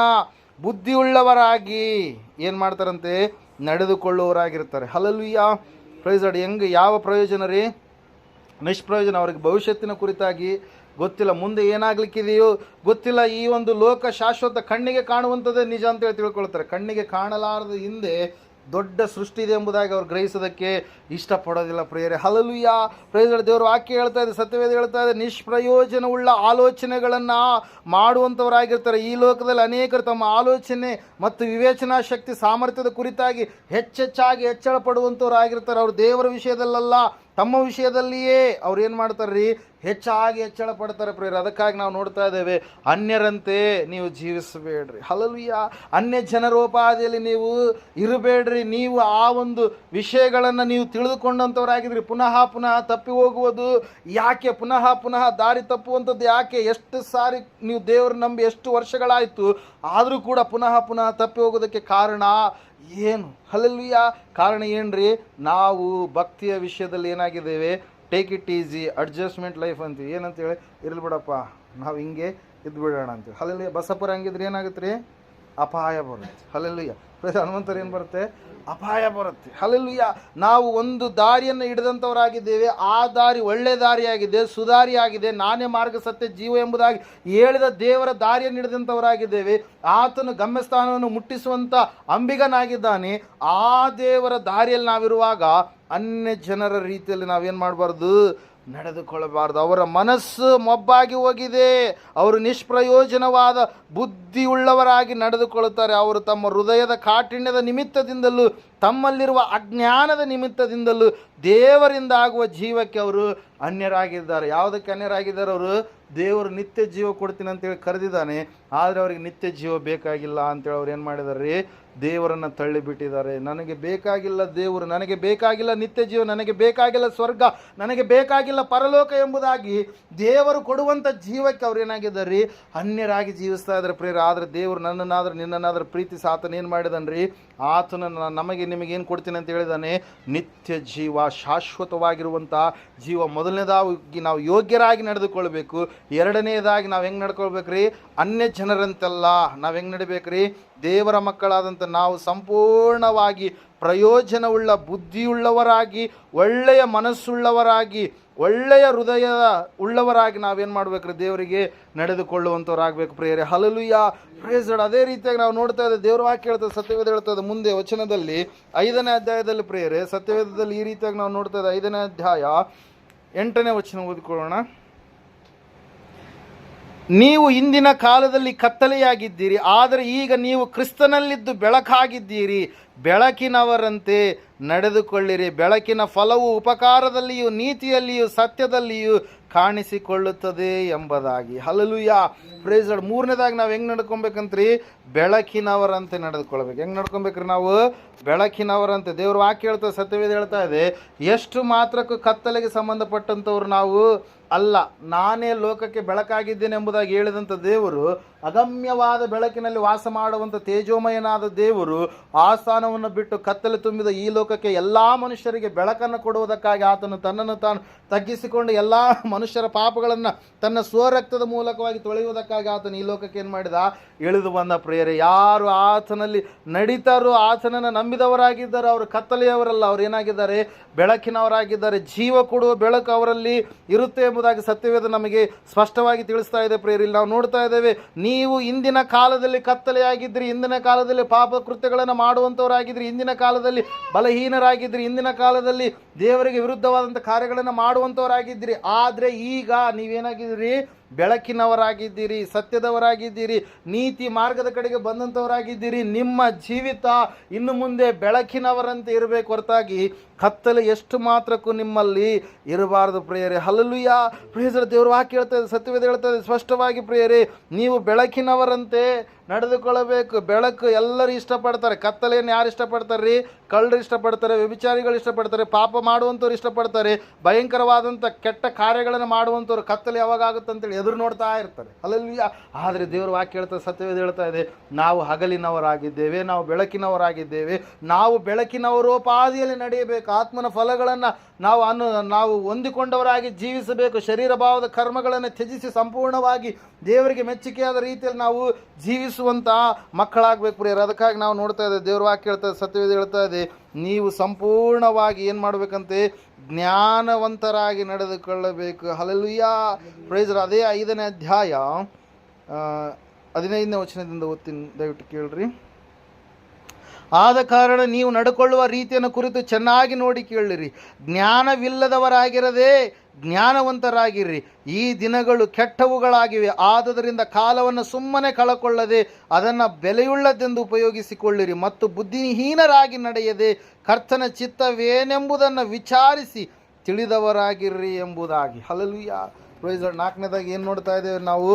ಬುದ್ಧಿಯುಳ್ಳವರಾಗಿ ಏನು ಮಾಡ್ತಾರಂತೆ? ನಡೆದುಕೊಳ್ಳುವವರಾಗಿರ್ತಾರೆ. Hallelujah, praise Lord. ಹೆಂಗೆ, ಯಾವ ಪ್ರಯೋಜನ ರೀ? ನಿಷ್ಪ್ರಯೋಜನ. ಅವ್ರಿಗೆ ಭವಿಷ್ಯತ್ತಿನ ಕುರಿತಾಗಿ ಗೊತ್ತಿಲ್ಲ, ಮುಂದೆ ಏನಾಗಲಿಕ್ಕಿದೆಯೋ ಗೊತ್ತಿಲ್ಲ. ಈ ಒಂದು ಲೋಕ ಶಾಶ್ವತ, ಕಣ್ಣಿಗೆ ಕಾಣುವಂಥದ್ದೇ ನಿಜ ಅಂತೇಳಿ ತಿಳ್ಕೊಳ್ತಾರೆ. ಕಣ್ಣಿಗೆ ಕಾಣಲಾರದ ಹಿಂದೆ ದೊಡ್ಡ ಸೃಷ್ಟಿ ಇದೆ ಎಂಬುದಾಗಿ ಅವ್ರು ಗ್ರಹಿಸೋದಕ್ಕೆ ಇಷ್ಟಪಡೋದಿಲ್ಲ ಪ್ರಿಯರೇ. Hallelujah, praise Lord. ದೇವರ ವಾಕ್ಯ ಹೇಳ್ತಾ ಇದೆ, ಸತ್ಯವೇದ ಹೇಳ್ತಾ ಇದೆ, ನಿಷ್ಪ್ರಯೋಜನವುಳ್ಳ ಆಲೋಚನೆಗಳನ್ನು ಮಾಡುವಂಥವರಾಗಿರ್ತಾರೆ. ಈ ಲೋಕದಲ್ಲಿ ಅನೇಕರು ತಮ್ಮ ಆಲೋಚನೆ ಮತ್ತು ವಿವೇಚನಾ ಶಕ್ತಿ ಸಾಮರ್ಥ್ಯದ ಕುರಿತಾಗಿ ಹೆಚ್ಚೆಚ್ಚಾಗಿ ಹೆಚ್ಚಳ ಪಡುವಂಥವ್ರಾಗಿರ್ತಾರೆ. ಅವರು ದೇವರ ವಿಷಯದಲ್ಲ, ತಮ್ಮ ವಿಷಯದಲ್ಲಿಯೇ ಅವ್ರು ಏನು ಮಾಡ್ತಾರೆ ರೀ? ಹೆಚ್ಚಾಗಿ ಹೆಚ್ಚಳ ಪಡ್ತಾರೆ ಪ್ರಿಯರೇ. ಅದಕ್ಕಾಗಿ ನಾವು ನೋಡ್ತಾ ಇದ್ದೇವೆ, ಅನ್ಯರಂತೆ ನೀವು ಜೀವಿಸಬೇಡ್ರಿ. ಹಲ್ಲೆಲೂಯಾ. ಅನ್ಯ ಜನರೋಪಾದಿಯಲ್ಲಿ ನೀವು ಇರಬೇಡ್ರಿ. ನೀವು ಆ ಒಂದು ವಿಷಯಗಳನ್ನು ನೀವು ತಿಳಿದುಕೊಂಡಂಥವ್ರಾಗಿದ್ರಿ. ಪುನಃ ಪುನಃ ತಪ್ಪಿ ಹೋಗುವುದು ಯಾಕೆ? ಪುನಃ ದಾರಿ ತಪ್ಪುವಂಥದ್ದು ಯಾಕೆ? ಎಷ್ಟು ಸಾರಿ ನೀವು ದೇವರು ನಂಬಿ ಎಷ್ಟು ವರ್ಷಗಳಾಯಿತು, ಆದರೂ ಕೂಡ ಪುನಃ ತಪ್ಪಿ ಹೋಗೋದಕ್ಕೆ ಕಾರಣ ಏನು? ಹಲ್ಲೆಲೂಯಾ. ಕಾರಣ ಏನ್ರಿ? ನಾವು ಭಕ್ತಿಯ ವಿಷಯದಲ್ಲಿ ಏನಾಗಿದ್ದೇವೆ? Take it easy, adjustment life ಅಂತೀವಿ. ಏನಂತೇಳಿ, ಇರಲಿ ಬಿಡಪ್ಪ, ನಾವು ಹಿಂಗೆ ಇದ್ದು ಬಿಡೋಣ ಅಂತೇಳಿ. ಹಲ್ಲೆಲೂಯಾ. ಬಸಪ್ಪರ ಹಂಗಿದ್ರೆ ಏನಾಗುತ್ತೆ ರೀ? ಅಪಾಯ ಬರುತ್ತೆ. ಹಲ್ಲೆಲೂಯಾ. ಹನುಮಂತರು ಏನು ಬರುತ್ತೆ? ಅಪಾಯ ಬರುತ್ತೆ. ಹಲ್ಲೆಲೂಯಾ. ನಾವು ಒಂದು ದಾರಿಯನ್ನು ಹಿಡಿದಂಥವರಾಗಿದ್ದೇವೆ. ಆ ದಾರಿ ಒಳ್ಳೆ ದಾರಿಯಾಗಿದೆ, ಸುಧಾರಿಯಾಗಿದೆ, ನಾನೇ ಮಾರ್ಗ ಸತ್ಯ ಜೀವ ಎಂಬುದಾಗಿ ಹೇಳಿದ ದೇವರ ದಾರಿಯನ್ನು ಹಿಡಿದಂಥವರಾಗಿದ್ದೇವೆ. ಆತನು ಗಮ್ಯಸ್ಥಾನವನ್ನು ಮುಟ್ಟಿಸುವಂಥ ಅಂಬಿಗನಾಗಿದ್ದಾನೆ. ಆ ದೇವರ ದಾರಿಯಲ್ಲಿ ನಾವಿರುವಾಗ ಅನ್ಯ ಜನರ ರೀತಿಯಲ್ಲಿ ನಾವೇನು ಮಾಡಬಾರ್ದು? ನಡೆದುಕೊಳ್ಳಬಾರ್ದು. ಅವರ ಮನಸ್ಸು ಮೊಬ್ಬಾಗಿ ಹೋಗಿದೆ. ಅವರು ನಿಷ್ಪ್ರಯೋಜನವಾದ ಬುದ್ಧಿಯುಳ್ಳವರಾಗಿ ನಡೆದುಕೊಳ್ಳುತ್ತಾರೆ. ಅವರು ತಮ್ಮ ಹೃದಯದ ಕಾಠಿಣ್ಯದ ನಿಮಿತ್ತದಿಂದಲೂ ತಮ್ಮಲ್ಲಿರುವ ಅಜ್ಞಾನದ ನಿಮಿತ್ತದಿಂದಲೂ ದೇವರಿಂದ ಆಗುವ ಜೀವಕ್ಕೆ ಅವರು ಅನ್ಯರಾಗಿದ್ದಾರೆ. ಯಾವುದಕ್ಕೆ ಅನ್ಯರಾಗಿದ್ದಾರೆ? ಅವರು ದೇವರು ನಿತ್ಯ ಜೀವ ಕೊಡ್ತೀನಿ ಅಂತೇಳಿ ಕರೆದಿದ್ದಾನೆ. ಆದರೆ ಅವರಿಗೆ ನಿತ್ಯ ಜೀವ ಬೇಕಾಗಿಲ್ಲ ಅಂತೇಳಿ ಅವ್ರು ಏನು ಮಾಡಿದ್ದಾರೆ? ದೇವರನ್ನು ತಳ್ಳಿಬಿಟ್ಟಿದ್ದಾರೆ. ನನಗೆ ಬೇಕಾಗಿಲ್ಲ ದೇವರು, ನನಗೆ ಬೇಕಾಗಿಲ್ಲ ನಿತ್ಯ ಜೀವ, ನನಗೆ ಬೇಕಾಗಿಲ್ಲ ಸ್ವರ್ಗ, ನನಗೆ ಬೇಕಾಗಿಲ್ಲ ಪರಲೋಕ ಎಂಬುದಾಗಿ ದೇವರು ಕೊಡುವಂಥ ಜೀವಕ್ಕೆ ಅವ್ರು ಏನಾಗಿದ್ದಾರೆ? ಅನ್ಯರಾಗಿ ಜೀವಿಸ್ತಾ ಇದ್ದಾರೆ ಪ್ರಿಯರೇ. ಆದರೆ ದೇವರು ನನ್ನನ್ನಾದರೂ ನಿನ್ನನ್ನಾದರೂ ಪ್ರೀತಿಸಿ ಆತನ ಏನು ಮಾಡಿದಾನ್ರಿ? ಆತನ ನಮಗೆ ನಿಮಗೇನು ಕೊಡ್ತೀನಿ ಅಂತ ಹೇಳಿದಾನೆ? ನಿತ್ಯ ಜೀವ, ಶಾಶ್ವತವಾಗಿರುವಂಥ ಜೀವ. ಮೊದಲನೇದಾಗಿ ನಾವು ಯೋಗ್ಯರಾಗಿ ನಡೆದುಕೊಳ್ಬೇಕು. ಎರಡನೇದಾಗಿ ನಾವು ಹೆಂಗೆ ನಡ್ಕೊಳ್ಬೇಕ್ರಿ? ಅನ್ಯ ಜನರಂತೆಲ್ಲ ನಾವು ಹೆಂಗೆ ನಡಿಬೇಕ್ರಿ? ದೇವರ ಮಕ್ಕಳಾದಂಥ ನಾವು ಸಂಪೂರ್ಣವಾಗಿ ಪ್ರಯೋಜನವುಳ್ಳ ಬುದ್ಧಿಯುಳ್ಳವರಾಗಿ, ಒಳ್ಳೆಯ ಮನಸ್ಸುಳ್ಳವರಾಗಿ, ಒಳ್ಳೆಯ ಹೃದಯ ಉಳ್ಳವರಾಗಿ ನಾವೇನು ಮಾಡಬೇಕ್ರಿ? ದೇವರಿಗೆ ನಡೆದುಕೊಳ್ಳುವಂಥವ್ರಾಗಬೇಕು ಪ್ರಿಯರೇ. Hallelujah, praise Lord. ಅದೇ ರೀತಿಯಾಗಿ ನಾವು ನೋಡ್ತಾ ಇದ್ದೇವೆ, ದೇವರ ವಾಕ್ಯ ಹೇಳ್ತದೆ, ಸತ್ಯವೇದ ಹೇಳ್ತದೆ ಮುಂದೆ ವಚನದಲ್ಲಿ 5ನೇ ಅಧ್ಯಾಯದಲ್ಲಿ ಪ್ರಿಯರೇ, ಸತ್ಯವೇದದಲ್ಲಿ ಈ ರೀತಿಯಾಗಿ ನಾವು ನೋಡ್ತಾ ಇದ್ದೇವೆ. 5ನೇ ಅಧ್ಯಾಯ 8ನೇ ವಚನ ಓದಿಕೊಳ್ಳೋಣ. ನೀವು ಇಂದಿನ ಕಾಲದಲ್ಲಿ ಕತ್ತಲೆಯಾಗಿದ್ದೀರಿ, ಆದರೆ ಈಗ ನೀವು ಕ್ರಿಸ್ತನಲ್ಲಿದ್ದು ಬೆಳಕಾಗಿದ್ದೀರಿ. ಬೆಳಕಿನವರಂತೆ ನಡೆದುಕೊಳ್ಳಿರಿ. ಬೆಳಕಿನ ಫಲವು ಉಪಕಾರದಲ್ಲಿಯೂ ನೀತಿಯಲ್ಲಿಯೂ ಸತ್ಯದಲ್ಲಿಯೂ ಕಾಣಿಸಿಕೊಳ್ಳುತ್ತದೆ ಎಂಬುದಾಗಿ. Hallelujah, praise Lord. ಮೂರನೇದಾಗಿ ನಾವು ಹೆಂಗೆ ನಡ್ಕೊಬೇಕಂತ್ರಿ? ಬೆಳಕಿನವರಂತೆ ನಡೆದುಕೊಳ್ಬೇಕು. ಹೆಂಗೆ ನಡ್ಕೊಬೇಕ್ರಿ? ನಾವು ಬೆಳಕಿನವರಂತೆ. ದೇವ್ರ ವಾಕ್ಯ ಹೇಳ್ತದೆ, ಸತ್ಯವೇದ ಹೇಳ್ತಾ ಇದೆ, ಎಷ್ಟು ಮಾತ್ರಕ್ಕೂ ಕತ್ತಲೆಗೆ ಸಂಬಂಧಪಟ್ಟಂಥವ್ರು ನಾವು ಅಲ್ಲ, ನಾನೇ ಲೋಕಕ್ಕೆ ಬೆಳಕಾಗಿದ್ದೇನೆ ಎಂಬುದಾಗಿ ಹೇಳಿದಂಥ ದೇವರು, ಅಗಮ್ಯವಾದ ಬೆಳಕಿನಲ್ಲಿ ವಾಸ ಮಾಡುವಂಥ ತೇಜೋಮಯನಾದ ದೇವರು ಆ ಸ್ಥಾನವನ್ನು ಬಿಟ್ಟು ಕತ್ತಲೆ ತುಂಬಿದ ಈ ಲೋಕಕ್ಕೆ ಎಲ್ಲ ಮನುಷ್ಯರಿಗೆ ಬೆಳಕನ್ನು ಕೊಡುವುದಕ್ಕಾಗಿ ಆತನು ತನ್ನನ್ನು ತಾನು ತಗ್ಗಿಸಿಕೊಂಡು ಎಲ್ಲ ಮನುಷ್ಯರ ಪಾಪಗಳನ್ನು ತನ್ನ ಸ್ವರಕ್ತದ ಮೂಲಕವಾಗಿ ತೊಳೆಯುವುದಕ್ಕಾಗಿ ಆತನು ಈ ಲೋಕಕ್ಕೆ ಏನು ಮಾಡಿದ? ಇಳಿದು ಬಂದ ಪ್ರಿಯರೇ. ಯಾರು ಆತನಲ್ಲಿ ನಡೀತಾರೋ, ಆತನನ್ನು ನಂಬಿದವರಾಗಿದ್ದಾರೆ, ಅವರು ಕತ್ತಲೆಯವರಲ್ಲ, ಅವರು ಏನಾಗಿದ್ದಾರೆ? ಬೆಳಕಿನವರಾಗಿದ್ದಾರೆ. ಜೀವ ಕೊಡುವ ಬೆಳಕು ಅವರಲ್ಲಿ ಇರುತ್ತೆ ಎಂಬುದಾಗಿ ಸತ್ಯವೇದ ನಮಗೆ ಸ್ಪಷ್ಟವಾಗಿ ತಿಳಿಸ್ತಾ ಇದೆ ಪ್ರಿಯರೇ. ಇಲ್ಲಿ ನಾವು ನೋಡ್ತಾ ಇದ್ದೇವೆ, ನೀವು ಇಂದಿನ ಕಾಲದಲ್ಲಿ ಕತ್ತಲೆಯಾಗಿದ್ರಿ, ಇಂದಿನ ಕಾಲದಲ್ಲಿ ಪಾಪ ಕೃತ್ಯಗಳನ್ನು ಮಾಡುವಂಥವರಾಗಿದ್ರಿ, ಇಂದಿನ ಕಾಲದಲ್ಲಿ ಬಲಹೀನರಾಗಿದ್ರಿ, ಇಂದಿನ ಕಾಲದಲ್ಲಿ ದೇವರಿಗೆ ವಿರುದ್ಧವಾದಂಥ ಕಾರ್ಯಗಳನ್ನು ಮಾಡುವಂಥವರಾಗಿದ್ದಿರಿ. ಆದರೆ ಈಗ ನೀವೇನಾಗಿದ್ದೀರಿ? ಬೆಳಕಿನವರಾಗಿದ್ದೀರಿ, ಸತ್ಯದವರಾಗಿದ್ದೀರಿ, ನೀತಿ ಮಾರ್ಗದ ಕಡೆಗೆ ಬಂದಂಥವರಾಗಿದ್ದೀರಿ. ನಿಮ್ಮ ಜೀವಿತ ಇನ್ನು ಮುಂದೆ ಬೆಳಕಿನವರಂತೆ ಇರಬೇಕು ಹೊರತಾಗಿ ಕತ್ತಲೆ ಎಷ್ಟು ಮಾತ್ರಕ್ಕೂ ನಿಮ್ಮಲ್ಲಿ ಇರಬಾರದು ಪ್ರಿಯರೇ. Hallelujah, praise Lord. ದೇವರು ವಾಕ್ಯ ಹೇಳ್ತದೆ, ಸತ್ಯವೇದ ಹೇಳ್ತದೆ ಸ್ಪಷ್ಟವಾಗಿ ಪ್ರಿಯರೇ, ನೀವು ಬೆಳಕಿನವರಂತೆ ನಡೆದುಕೊಳ್ಳಬೇಕು. ಬೆಳಕು ಎಲ್ಲರೂ ಇಷ್ಟಪಡ್ತಾರೆ, ಕತ್ತಲೆಯನ್ನು ಯಾರು ಇಷ್ಟಪಡ್ತಾರೆ ರೀ? ಕಳ್ಳರು ಇಷ್ಟಪಡ್ತಾರೆ, ವ್ಯಭಿಚಾರಿಗಳು ಇಷ್ಟಪಡ್ತಾರೆ, ಪಾಪ ಮಾಡುವಂಥವ್ರು ಇಷ್ಟಪಡ್ತಾರೆ, ಭಯಂಕರವಾದಂಥ ಕೆಟ್ಟ ಕಾರ್ಯಗಳನ್ನು ಮಾಡುವಂಥವ್ರು ಕತ್ತಲೆ ಯಾವಾಗ ಆಗುತ್ತೆ ಅಂತೇಳಿ ಎದುರು ನೋಡ್ತಾ ಇರ್ತಾರೆ. ಹಲ್ಲೆಲೂಯಾ. ಆದರೆ ದೇವರ ವಾಕ್ಯ ಹೇಳ್ತದೆ, ಸತ್ಯವೇದ ಹೇಳ್ತಾ ಇದೆ, ನಾವು ಹಗಲಿನವರಾಗಿದ್ದೇವೆ, ನಾವು ಬೆಳಕಿನವರಾಗಿದ್ದೇವೆ. ನಾವು ಬೆಳಕಿನವರೋಪಾದಿಯಲ್ಲಿ ನಡೆಯಬೇಕು. ಆತ್ಮನ ಫಲಗಳನ್ನು ನಾವು ಹೊಂದಿಕೊಂಡವರಾಗಿ ಜೀವಿಸಬೇಕು. ಶರೀರ ಭಾವದ ಕರ್ಮಗಳನ್ನು ತ್ಯಜಿಸಿ ಸಂಪೂರ್ಣವಾಗಿ ದೇವರಿಗೆ ಮೆಚ್ಚುಗೆಯಾದ ರೀತಿಯಲ್ಲಿ ನಾವು ಜೀವಿಸುವಂಥ ಮಕ್ಕಳಾಗಬೇಕು ಪ್ರಿಯರು. ಅದಕ್ಕಾಗಿ ನಾವು ನೋಡ್ತಾ ಇದ್ದೇವೆ, ದೇವರ ವಾಕ್ಯ ಹೇಳ್ತಾ ಇದೆ, ಸತ್ಯವೇದ ಹೇಳ್ತಾ ಇದೆ, ನೀವು ಸಂಪೂರ್ಣವಾಗಿ ಏನು ಮಾಡಬೇಕಂತೆ? ಜ್ಞಾನವಂತರಾಗಿ ನಡೆದುಕೊಳ್ಳಬೇಕು. Hallelujah, praise Lord. ಅದೇ 5ನೇ ಅಧ್ಯಾಯ 15ನೇ ವಚನದಿಂದ ಓದ್ತೀನಿ, ದಯವಿಟ್ಟು ಕೇಳ್ರಿ. ಆದ ಕಾರಣ ನೀವು ನಡ್ಕೊಳ್ಳುವ ರೀತಿಯನ್ನು ಕುರಿತು ಚೆನ್ನಾಗಿ ನೋಡಿ ಕೇಳಿರಿ. ಜ್ಞಾನವಿಲ್ಲದವರಾಗಿರದೆ ಜ್ಞಾನವಂತರಾಗಿರ್ರಿ. ಈ ದಿನಗಳು ಕೆಟ್ಟವುಗಳಾಗಿವೆ. ಆದುದರಿಂದ ಕಾಲವನ್ನು ಸುಮ್ಮನೆ ಕಳಕೊಳ್ಳದೆ ಅದನ್ನು ಬೆಲೆಯುಳ್ಳದೆಂದು ಉಪಯೋಗಿಸಿಕೊಳ್ಳಿರಿ. ಮತ್ತು ಬುದ್ಧಿಹೀನರಾಗಿ ನಡೆಯದೆ ಕರ್ತನ ಚಿತ್ತವೇನೆಂಬುದನ್ನು ವಿಚಾರಿಸಿ ತಿಳಿದವರಾಗಿರ್ರಿ ಎಂಬುದಾಗಿ. Hallelujah, praise lord. 4ನೇದಾಗಿ ಏನು ನೋಡ್ತಾ ಇದ್ದೇವೆ ನಾವು?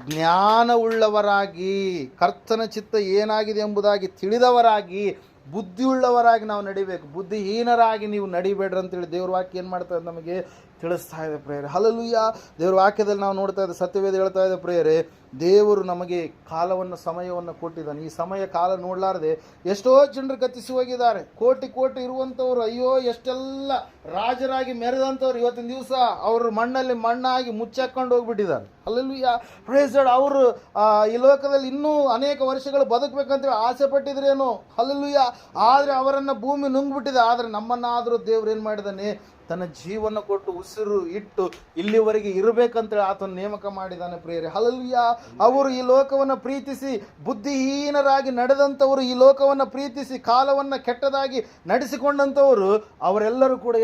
ಜ್ಞಾನವುಳ್ಳವರಾಗಿ, ಕರ್ತನ ಚಿತ್ತ ಏನಾಗಿದೆ ಎಂಬುದಾಗಿ ತಿಳಿದವರಾಗಿ, ಬುದ್ಧಿಯುಳ್ಳವರಾಗಿ ನಾವು ನಡಿಬೇಕು. ಬುದ್ಧಿಹೀನರಾಗಿ ನೀವು ನಡಿಬೇಡ್ರಿ ಅಂತೇಳಿ ದೇವ್ರ ವಾಕ್ಯ ಏನು ಮಾಡ್ತಾರೆ? ನಮಗೆ ತಿಳಿಸ್ತಾ ಇದೆ ಪ್ರೇಯರೆ. ಹಲ್ಲೆಲೂಯ. ದೇವರ ವಾಕ್ಯದಲ್ಲಿ ನಾವು ನೋಡ್ತಾ ಇದ್ದೆ, ಸತ್ಯವೇದ ಹೇಳ್ತಾ ಇದೆ ಪ್ರೇಯರೆ, ದೇವರು ನಮಗೆ ಕಾಲವನ್ನು ಸಮಯವನ್ನು ಕೊಟ್ಟಿದ್ದಾನೆ. ಈ ಸಮಯ ಕಾಲ ನೋಡಲಾರದೆ ಎಷ್ಟೋ ಜನರು ಗತಿಸಿ ಹೋಗಿದ್ದಾರೆ. ಕೋಟಿ ಕೋಟಿ ಇರುವಂಥವ್ರು, ಅಯ್ಯೋ ಎಷ್ಟೆಲ್ಲ ರಾಜರಾಗಿ ಮೆರೆದಂಥವ್ರು ಇವತ್ತಿನ ದಿವಸ ಅವರು ಮಣ್ಣಲ್ಲಿ ಮಣ್ಣಾಗಿ ಮುಚ್ಚಾಕೊಂಡು ಹೋಗ್ಬಿಟ್ಟಿದ್ದಾರೆ. ಹಲ್ಲೆಲೂಯ. Praise Lord. ಅವರು ಈ ಲೋಕದಲ್ಲಿ ಇನ್ನೂ ಅನೇಕ ವರ್ಷಗಳು ಬದುಕಬೇಕಂತೇಳಿ ಆಸೆ ಪಟ್ಟಿದ್ರೇನು. ಹಲ್ಲೆಲೂಯ. ಆದರೆ ಅವರನ್ನು ಭೂಮಿ ನುಂಗ್ಬಿಟ್ಟಿದೆ. ಆದರೆ ನಮ್ಮನ್ನಾದರೂ ದೇವ್ರು ಏನು ಮಾಡಿದ್ದಾನೆ, ತನ್ನ ಜೀವನ ಕೊಟ್ಟು ಉಸಿರು ಇಟ್ಟು ಇಲ್ಲಿವರೆಗೆ ಇರಬೇಕಂತೇಳಿ ಆತನ ನೇಮಕ ಮಾಡಿದ್ದಾನೆ ಪ್ರಿಯರೇ. ಹಲ್ಲೆಲೂಯ. ಅವರು ಈ ಲೋಕವನ್ನು ಪ್ರೀತಿಸಿ ಬುದ್ಧಿಹೀನರಾಗಿ ನಡೆದಂಥವರು, ಈ ಲೋಕವನ್ನು ಪ್ರೀತಿಸಿ ಕಾಲವನ್ನು ಕೆಟ್ಟದಾಗಿ ನಡೆಸಿಕೊಂಡಂಥವರು, ಅವರೆಲ್ಲರೂ ಕೂಡ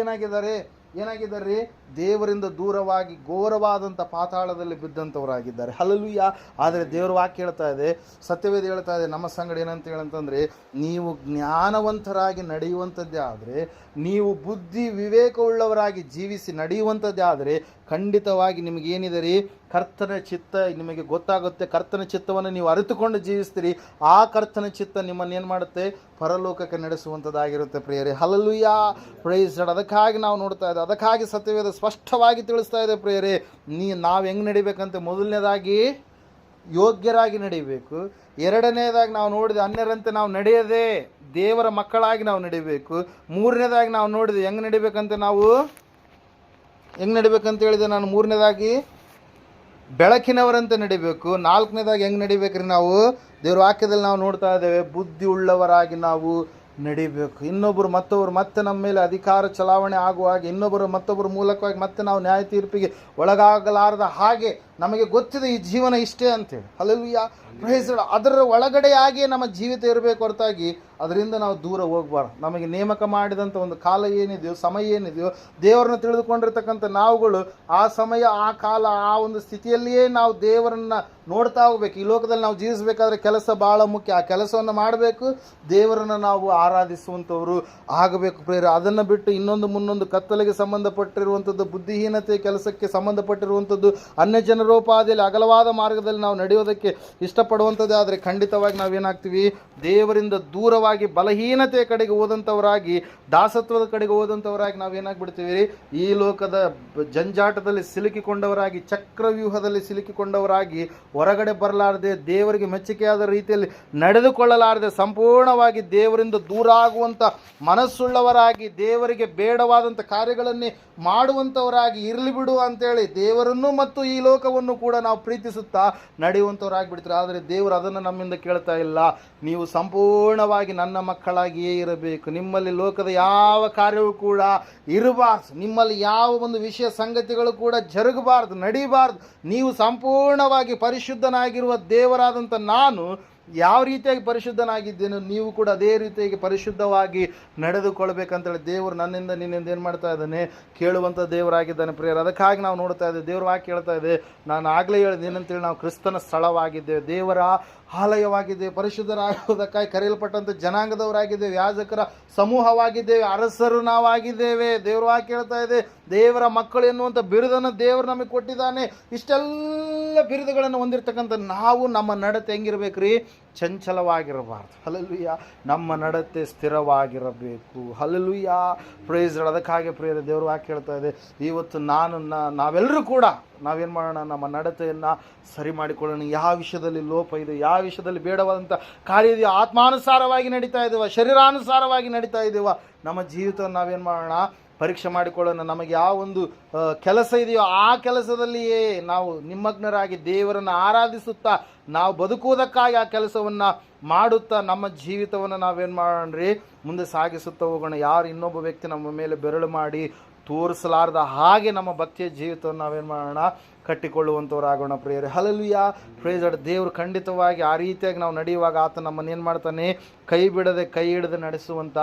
ಏನಾಗಿದ್ದಾರೆ ದೇವರಿಂದ ದೂರವಾಗಿ ಘೋರವಾದಂಥ ಪಾತಾಳದಲ್ಲಿ ಬಿದ್ದಂಥವರಾಗಿದ್ದಾರೆ. ಹಲ್ಲೆಲೂಯ. ಆದರೆ ದೇವರ ವಾಕ್ಯ ಹೇಳ್ತಾ ಇದೆ, ಸತ್ಯವೇದ ಹೇಳ್ತಾ ಇದೆ ನಮ್ಮ ಸಂಗಡ ಏನಂತ ಹೇಳಂತಂದರೆ, ನೀವು ಜ್ಞಾನವಂತರಾಗಿ ನಡೆಯುವಂಥದ್ದೇ ಆದರೆ, ನೀವು ಬುದ್ಧಿ ವಿವೇಕವುಳ್ಳವರಾಗಿ ಜೀವಿಸಿ ನಡೆಯುವಂಥದ್ದೇ ಆದರೆ ಖಂಡಿತವಾಗಿ ನಿಮಗೇನಿದೆ ರೀ, ಕರ್ತನ ಚಿತ್ತ ನಿಮಗೆ ಗೊತ್ತಾಗುತ್ತೆ. ಕರ್ತನ ಚಿತ್ತವನ್ನು ನೀವು ಅರಿತುಕೊಂಡು ಜೀವಿಸ್ತೀರಿ. ಆ ಕರ್ತನ ಚಿತ್ತ ನಿಮ್ಮನ್ನು ಏನು ಮಾಡುತ್ತೆ, ಪರಲೋಕಕ್ಕೆ ನಡೆಸುವಂಥದ್ದಾಗಿರುತ್ತೆ ಪ್ರಿಯರೇ. ಹಲ್ಲೆಲೂಯ. Praise Lord. ಅದಕ್ಕಾಗಿ ನಾವು ನೋಡ್ತಾ ಇದ್ದೇವೆ, ಅದಕ್ಕಾಗಿ ಸತ್ಯವೇದ ಸ್ಪಷ್ಟವಾಗಿ ತಿಳಿಸ್ತಾ ಇದೆ ಪ್ರಿಯರೇ, ನಾವು ಹೆಂಗೆ ನಡಿಬೇಕಂತ. ಮೊದಲನೇದಾಗಿ ಯೋಗ್ಯರಾಗಿ ನಡಿಬೇಕು. ಎರಡನೇದಾಗಿ ನಾವು ನೋಡಿದೆ, ಅನ್ಯರಂತೆ ನಾವು ನಡೆಯದೆ ದೇವರ ಮಕ್ಕಳಾಗಿ ನಾವು ನಡಿಬೇಕು. ಮೂರನೇದಾಗಿ ನಾವು ನೋಡಿದೆ ಹೆಂಗೆ ನಡಿಬೇಕಂತ ಹೇಳಿದೆ ನಾನು. ಮೂರನೇದಾಗಿ ಬೆಳಕಿನವರಂತೆ ನಡಿಬೇಕು. ನಾಲ್ಕನೇದಾಗಿ ಹೆಂಗೆ ನಡಿಬೇಕ್ರಿ ನಾವು, ದೇವ್ರ ವಾಕ್ಯದಲ್ಲಿ ನಾವು ನೋಡ್ತಾ ಇದ್ದೇವೆ, ಬುದ್ಧಿ ಉಳ್ಳವರಾಗಿ ನಾವು ನಡಿಬೇಕು. ಇನ್ನೊಬ್ಬರು ಮತ್ತೊಬ್ಬರು ಮತ್ತೆ ನಮ್ಮ ಮೇಲೆ ಅಧಿಕಾರ ಚಲಾವಣೆ ಆಗುವಾಗ, ಮತ್ತೊಬ್ಬರ ಮೂಲಕವಾಗಿ ಮತ್ತೆ ನಾವು ನ್ಯಾಯ ತೀರ್ಪಿಗೆ ಒಳಗಾಗಲಾರದ ಹಾಗೆ ನಮಗೆ ಗೊತ್ತಿದೆ ಈ ಜೀವನ ಇಷ್ಟೇ ಅಂತೇಳಿ. ಹಲ್ಲೆಲೂಯ. Praise Lord. ಅದರ ಒಳಗಡೆಯಾಗಿಯೇ ನಮ್ಮ ಜೀವಿತ ಇರಬೇಕು ಹೊರತಾಗಿ ಅದರಿಂದ ನಾವು ದೂರ ಹೋಗಬಾರ್ದು. ನಮಗೆ ನೇಮಕ ಮಾಡಿದಂಥ ಒಂದು ಕಾಲ ಏನಿದೆಯೋ, ಸಮಯ ಏನಿದೆಯೋ, ದೇವರನ್ನು ತಿಳಿದುಕೊಂಡಿರ್ತಕ್ಕಂಥ ನಾವುಗಳು ಆ ಸಮಯ, ಆ ಕಾಲ, ಆ ಒಂದು ಸ್ಥಿತಿಯಲ್ಲಿಯೇ ನಾವು ದೇವರನ್ನು ನೋಡ್ತಾ ಹೋಗ್ಬೇಕು. ಈ ಲೋಕದಲ್ಲಿ ನಾವು ಜೀವಿಸಬೇಕಾದ್ರೆ ಕೆಲಸ ಭಾಳ ಮುಖ್ಯ. ಆ ಕೆಲಸವನ್ನು ಮಾಡಬೇಕು, ದೇವರನ್ನು ನಾವು ಆರಾಧಿಸುವಂಥವರು ಆಗಬೇಕು ಪ್ರೇರ. ಅದನ್ನು ಬಿಟ್ಟು ಇನ್ನೊಂದು ಮುನ್ನೊಂದು ಕತ್ತಲೆಗೆ ಸಂಬಂಧಪಟ್ಟಿರುವಂಥದ್ದು, ಬುದ್ಧಿಹೀನತೆ ಕೆಲಸಕ್ಕೆ ಸಂಬಂಧಪಟ್ಟಿರುವಂಥದ್ದು, ಅನ್ಯ ಜನರೋಪಾದಿಯಲ್ಲಿ ಅಗಲವಾದ ಮಾರ್ಗದಲ್ಲಿ ನಾವು ನಡೆಯೋದಕ್ಕೆ ಇಷ್ಟಪಡುವಂಥದ್ದೇ ಆದರೆ ಖಂಡಿತವಾಗಿ ನಾವೇನಾಗ್ತೀವಿ, ದೇವರಿಂದ ದೂರವಾಗಿ ಬಲಹೀನತೆಯ ಕಡೆಗೆ ಹೋದಂಥವರಾಗಿ, ದಾಸತ್ವದ ಕಡೆಗೆ ಹೋದಂಥವರಾಗಿ ನಾವೇನಾಗ್ಬಿಡ್ತೀವಿ, ಈ ಲೋಕದ ಜಂಜಾಟದಲ್ಲಿ ಸಿಲುಕಿಕೊಂಡವರಾಗಿ, ಚಕ್ರವ್ಯೂಹದಲ್ಲಿ ಸಿಲುಕಿಕೊಂಡವರಾಗಿ, ಹೊರಗಡೆ ಬರಲಾರದೆ, ದೇವರಿಗೆ ಮೆಚ್ಚುಗೆಯಾದ ರೀತಿಯಲ್ಲಿ ನಡೆದುಕೊಳ್ಳಲಾರದೆ, ಸಂಪೂರ್ಣವಾಗಿ ದೇವರಿಂದ ದೂರ ಆಗುವಂಥ ಮನಸ್ಸುಳ್ಳವರಾಗಿ, ದೇವರಿಗೆ ಬೇಡವಾದಂಥ ಕಾರ್ಯಗಳನ್ನೇ ಮಾಡುವಂಥವರಾಗಿ ಇರಲಿ ಬಿಡು ಅಂತೇಳಿ ದೇವರನ್ನು ಮತ್ತು ಈ ಲೋಕವನ್ನು ಕೂಡ ನಾವು ಪ್ರೀತಿಸುತ್ತಾ ನಡೆಯುವಂಥವರಾಗಿಬಿಡ್ತಾರೆ. ಆದರೆ ದೇವರು ಅದನ್ನು ನಮ್ಮಿಂದ ಕೇಳ್ತಾ ಇಲ್ಲ. ನೀವು ಸಂಪೂರ್ಣವಾಗಿ ನನ್ನ ಮಕ್ಕಳಾಗಿಯೇ ಇರಬೇಕು. ನಿಮ್ಮಲ್ಲಿ ಲೋಕದ ಯಾವ ಕಾರ್ಯವೂ ಕೂಡ ಇರಬಾರ್ದು. ನಿಮ್ಮಲ್ಲಿ ಯಾವ ಒಂದು ವಿಷಯ ಸಂಗತಿಗಳು ಕೂಡ ಜರುಗಬಾರ್ದು, ನಡೀಬಾರ್ದು. ನೀವು ಸಂಪೂರ್ಣವಾಗಿ ಪರಿಶುದ್ಧನಾಗಿರುವ ದೇವರಾದಂಥ ನಾನು ಯಾವ ರೀತಿಯಾಗಿ ಪರಿಶುದ್ಧನಾಗಿದ್ದೇನೋ ನೀವು ಕೂಡ ಅದೇ ರೀತಿಯಾಗಿ ಪರಿಶುದ್ಧವಾಗಿ ನಡೆದುಕೊಳ್ಬೇಕಂತೇಳಿ ದೇವರು ನನ್ನಿಂದ ನಿನ್ನಿಂದ ಏನು ಮಾಡ್ತಾ ಇದ್ದಾನೆ, ಕೇಳುವಂಥ ದೇವರಾಗಿದ್ದಾನೆ ಪ್ರಿಯರು. ಅದಕ್ಕಾಗಿ ನಾವು ನೋಡ್ತಾ ಇದ್ದೇವೆ, ದೇವ್ರ ವಾಕ್ಯ ಹೇಳ್ತಾ ಇದೆ, ನಾನು ಆಗಲೇ ಹೇಳಿದೆ ಏನಂತೇಳಿ, ನಾವು ಕ್ರಿಸ್ತನ ಸ್ಥಳವಾಗಿದ್ದೇವೆ, ದೇವರ ಆಲಯವಾಗಿದ್ದೇವೆ, ಪರಿಶುದ್ಧರಾಗುವುದಕ್ಕಾಗಿ ಕರೆಯಲ್ಪಟ್ಟಂಥ ಜನಾಂಗದವರಾಗಿದ್ದೇವೆ, ಯಾಜಕರ ಸಮೂಹವಾಗಿದ್ದೇವೆ, ಅರಸರು ನಾವಾಗಿದ್ದೇವೆ. ದೇವ್ರ ವಾಕ್ಯ ಹೇಳ್ತಾ ಇದೆ, ದೇವರ ಮಕ್ಕಳು ಎನ್ನುವಂಥ ಬಿರುದನ್ನು ದೇವರು ನಮಗೆ ಕೊಟ್ಟಿದ್ದಾನೆ. ಇಷ್ಟೆಲ್ಲ ಬಿರುದುಗಳನ್ನು ಹೊಂದಿರತಕ್ಕಂಥ ನಾವು ನಮ್ಮ ನಡತೆ ಹೆಂಗಿರ್ಬೇಕ್ರಿ, ಚಂಚಲವಾಗಿರಬಾರ್ದು. ಹಲ್ಲೆಲೂಯ. ನಮ್ಮ ನಡತೆ ಸ್ಥಿರವಾಗಿರಬೇಕು. ಹಲ್ಲೆಲೂಯ. Praise Lord. ಅದಕ್ಕಾಗಿ ಪ್ರಿಯರೇ, ದೇವ್ರ ವಾಕ್ಯ ಹೇಳ್ತಾ ಇದೆ, ಇವತ್ತು ನಾವೆಲ್ಲರೂ ಕೂಡ ನಾವೇನು ಮಾಡೋಣ, ನಮ್ಮ ನಡತೆಯನ್ನು ಸರಿ ಮಾಡಿಕೊಳ್ಳೋಣ. ಯಾವ ವಿಷಯದಲ್ಲಿ ಲೋಪ ಇದೆ, ಯಾವ ವಿಷಯದಲ್ಲಿ ಬೇಡವಾದಂಥ ಕಾರ್ಯ ಇದೆಯೋ, ಆತ್ಮಾನುಸಾರವಾಗಿ ನಡೀತಾ ಇದ್ದೇವ, ಶರೀರಾನುಸಾರವಾಗಿ ನಡೀತಾ ಇದ್ದೇವ, ನಮ್ಮ ಜೀವಿತವನ್ನು ನಾವೇನು ಮಾಡೋಣ, ಪರೀಕ್ಷೆ ಮಾಡಿಕೊಳ್ಳೋಣ. ನಮಗೆ ಯಾವ ಒಂದು ಕೆಲಸ ಇದೆಯೋ ಆ ಕೆಲಸದಲ್ಲಿಯೇ ನಾವು ನಿಮಗ್ನರಾಗಿ ದೇವರನ್ನು ಆರಾಧಿಸುತ್ತಾ ನಾವು ಬದುಕುವುದಕ್ಕಾಗಿ ಆ ಕೆಲಸವನ್ನು ಮಾಡುತ್ತಾ ನಮ್ಮ ಜೀವಿತವನ್ನು ನಾವೇನು ಮಾಡೋಣ ಮುಂದೆ ಸಾಗಿಸುತ್ತಾ ಹೋಗೋಣ. ಯಾರು ಇನ್ನೊಬ್ಬ ವ್ಯಕ್ತಿ ನಮ್ಮ ಮೇಲೆ ಬೆರಳು ಮಾಡಿ ತೋರಿಸಲಾರ್ದ ಹಾಗೆ ನಮ್ಮ ಭಕ್ತಿಯ ಜೀವಿತವನ್ನು ನಾವೇನು ಮಾಡೋಣ, ಕಟ್ಟಿಕೊಳ್ಳುವಂಥವ್ರಾಗೋಣ ಪ್ರಿಯರೇ. ಹಲ್ಲೆಲೂಯಾ. Praise Lord. ದೇವರು ಖಂಡಿತವಾಗಿ ಆ ರೀತಿಯಾಗಿ ನಾವು ನಡೆಯುವಾಗ ಆತ ನಮ್ಮನ್ನು ಏನು ಮಾಡ್ತಾನೆ, ಕೈ ಬಿಡದೆ ಕೈ ಹಿಡಿದು ನಡೆಸುವಂಥ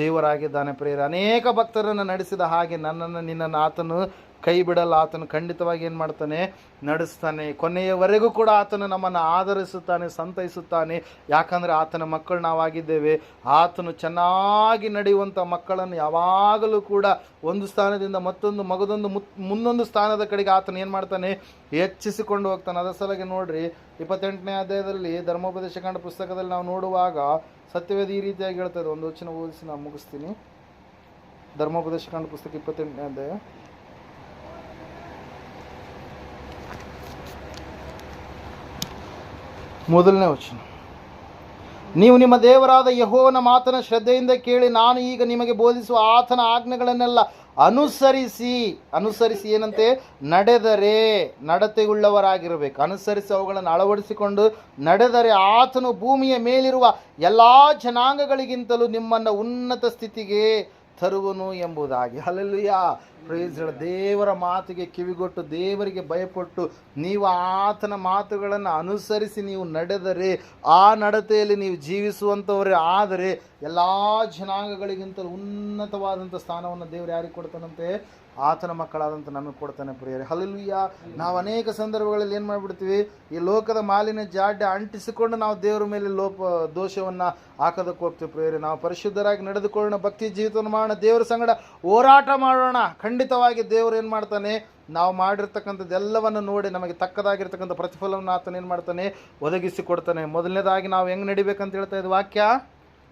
ದೇವರಾಗಿದ್ದಾನೆ ಪ್ರಿಯರೇ. ಅನೇಕ ಭಕ್ತರನ್ನು ನಡೆಸಿದ ಹಾಗೆ ನನ್ನನ್ನು ನಿನ್ನನ್ನು ಆತನು ಕೈ ಬಿಡಲ್ಲ. ಆತನು ಖಂಡಿತವಾಗಿ ಏನು ಮಾಡ್ತಾನೆ, ನಡೆಸ್ತಾನೆ. ಕೊನೆಯವರೆಗೂ ಕೂಡ ಆತನು ನಮ್ಮನ್ನು ಆಧರಿಸುತ್ತಾನೆ, ಸಂತೈಸುತ್ತಾನೆ. ಯಾಕಂದರೆ ಆತನ ಮಕ್ಕಳು ನಾವಾಗಿದ್ದೇವೆ. ಆತನು ಚೆನ್ನಾಗಿ ನಡೆಯುವಂಥ ಮಕ್ಕಳನ್ನು ಯಾವಾಗಲೂ ಕೂಡ ಒಂದು ಸ್ಥಾನದಿಂದ ಮುಂದೊಂದು ಸ್ಥಾನದ ಕಡೆಗೆ ಆತನು ಏನು ಮಾಡ್ತಾನೆ, ಹೆಚ್ಚಿಸಿಕೊಂಡು ಹೋಗ್ತಾನೆ. ಅದರ ಸಲುವಾಗಿ ನೋಡ್ರಿ, 28ನೇ ಅಧ್ಯಾಯದಲ್ಲಿ ಧರ್ಮೋಪದೇಶ ಕಾಂಡ ಪುಸ್ತಕದಲ್ಲಿ ನಾವು ನೋಡುವಾಗ ಸತ್ಯವೇದ ಈ ರೀತಿಯಾಗಿ ಹೇಳ್ತದೆ. ಒಂದು ವಚನ ಓದಿಸಿ ನಾನು ಮುಗಿಸ್ತೀನಿ. ಧರ್ಮೋಪದೇಶ ಕಾಂಡ ಪುಸ್ತಕ 28ನೇ ಅಧ್ಯಾಯ ಮೊದಲನೇ ವಚನ, ನೀವು ನಿಮ್ಮ ದೇವರಾದ ಯೆಹೋವನ ಮಾತನ್ನ ಶ್ರದ್ಧೆಯಿಂದ ಕೇಳಿ ನಾನು ಈಗ ನಿಮಗೆ ಬೋಧಿಸುವ ಆತನ ಆಜ್ಞೆಗಳನ್ನೆಲ್ಲ ಅನುಸರಿಸಿ ಏನಂತೆ ನಡೆದರೆ, ನಡತೆಯುಳ್ಳವರಾಗಿರಬೇಕು. ಅನುಸರಿಸಿ ಅವುಗಳನ್ನು ಅಳವಡಿಸಿಕೊಂಡು ನಡೆದರೆ ಆತನು ಭೂಮಿಯ ಮೇಲಿರುವ ಎಲ್ಲ ಜನಾಂಗಗಳಿಗಿಂತಲೂ ನಿಮ್ಮನ್ನು ಉನ್ನತ ಸ್ಥಿತಿಗೆ ತರುವನು ಎಂಬುದಾಗಿ. Hallelujah, praise Lord. ದೇವರ ಮಾತಿಗೆ ಕಿವಿಗೊಟ್ಟು ದೇವರಿಗೆ ಭಯಪಟ್ಟು ನೀವು ಆತನ ಮಾತುಗಳನ್ನು ಅನುಸರಿಸಿ ನೀವು ನಡೆದರೆ, ಆ ನಡತೆಯಲ್ಲಿ ನೀವು ಜೀವಿಸುವಂಥವರೇ ಆದರೆ ಎಲ್ಲ ಜನಾಂಗಗಳಿಗಿಂತಲೂ ಉನ್ನತವಾದಂಥ ಸ್ಥಾನವನ್ನು ದೇವರು ಯಾರಿಗೆ ಕೊಡ್ತಾನಂತೆ? ಆತನ ಮಕ್ಕಳಾದಂಥ ನಮಗೆ ಕೊಡ್ತಾನೆ ಪ್ರಿಯರೇ. ಹಲ್ಲೆಲೂಯಾ. ನಾವು ಅನೇಕ ಸಂದರ್ಭಗಳಲ್ಲಿ ಏನು ಮಾಡಿಬಿಡ್ತೀವಿ, ಈ ಲೋಕದ ಮಾಲಿನ್ಯ ಜಾಡ್ಯ ಅಂಟಿಸಿಕೊಂಡು ನಾವು ದೇವರ ಮೇಲೆ ದೋಷವನ್ನು ಹಾಕೋದಕ್ಕೆ ಹೋಗ್ತೀವಿ ಪ್ರಿಯರೇ. ನಾವು ಪರಿಶುದ್ಧರಾಗಿ ನಡೆದುಕೊಳ್ಳೋಣ, ಭಕ್ತಿ ಜೀವಿತವನ್ನು ಮಾಡೋಣ, ದೇವರ ಸಂಗಡ ಹೋರಾಟ ಮಾಡೋಣ. ಖಂಡಿತವಾಗಿ ದೇವರು ಏನು ಮಾಡ್ತಾನೆ? ನಾವು ಮಾಡಿರ್ತಕ್ಕಂಥದ್ದು ಎಲ್ಲವನ್ನು ನೋಡಿ ನಮಗೆ ತಕ್ಕದಾಗಿರ್ತಕ್ಕಂಥ ಪ್ರತಿಫಲವನ್ನು ಆತನ ಏನು ಮಾಡ್ತಾನೆ? ಒದಗಿಸಿ ಕೊಡ್ತಾನೆ. ಮೊದಲನೇದಾಗಿ ನಾವು ಹೆಂಗೆ ನಡಿಬೇಕಂತ ಹೇಳ್ತಾ ಇದ್ದು ವಾಕ್ಯ,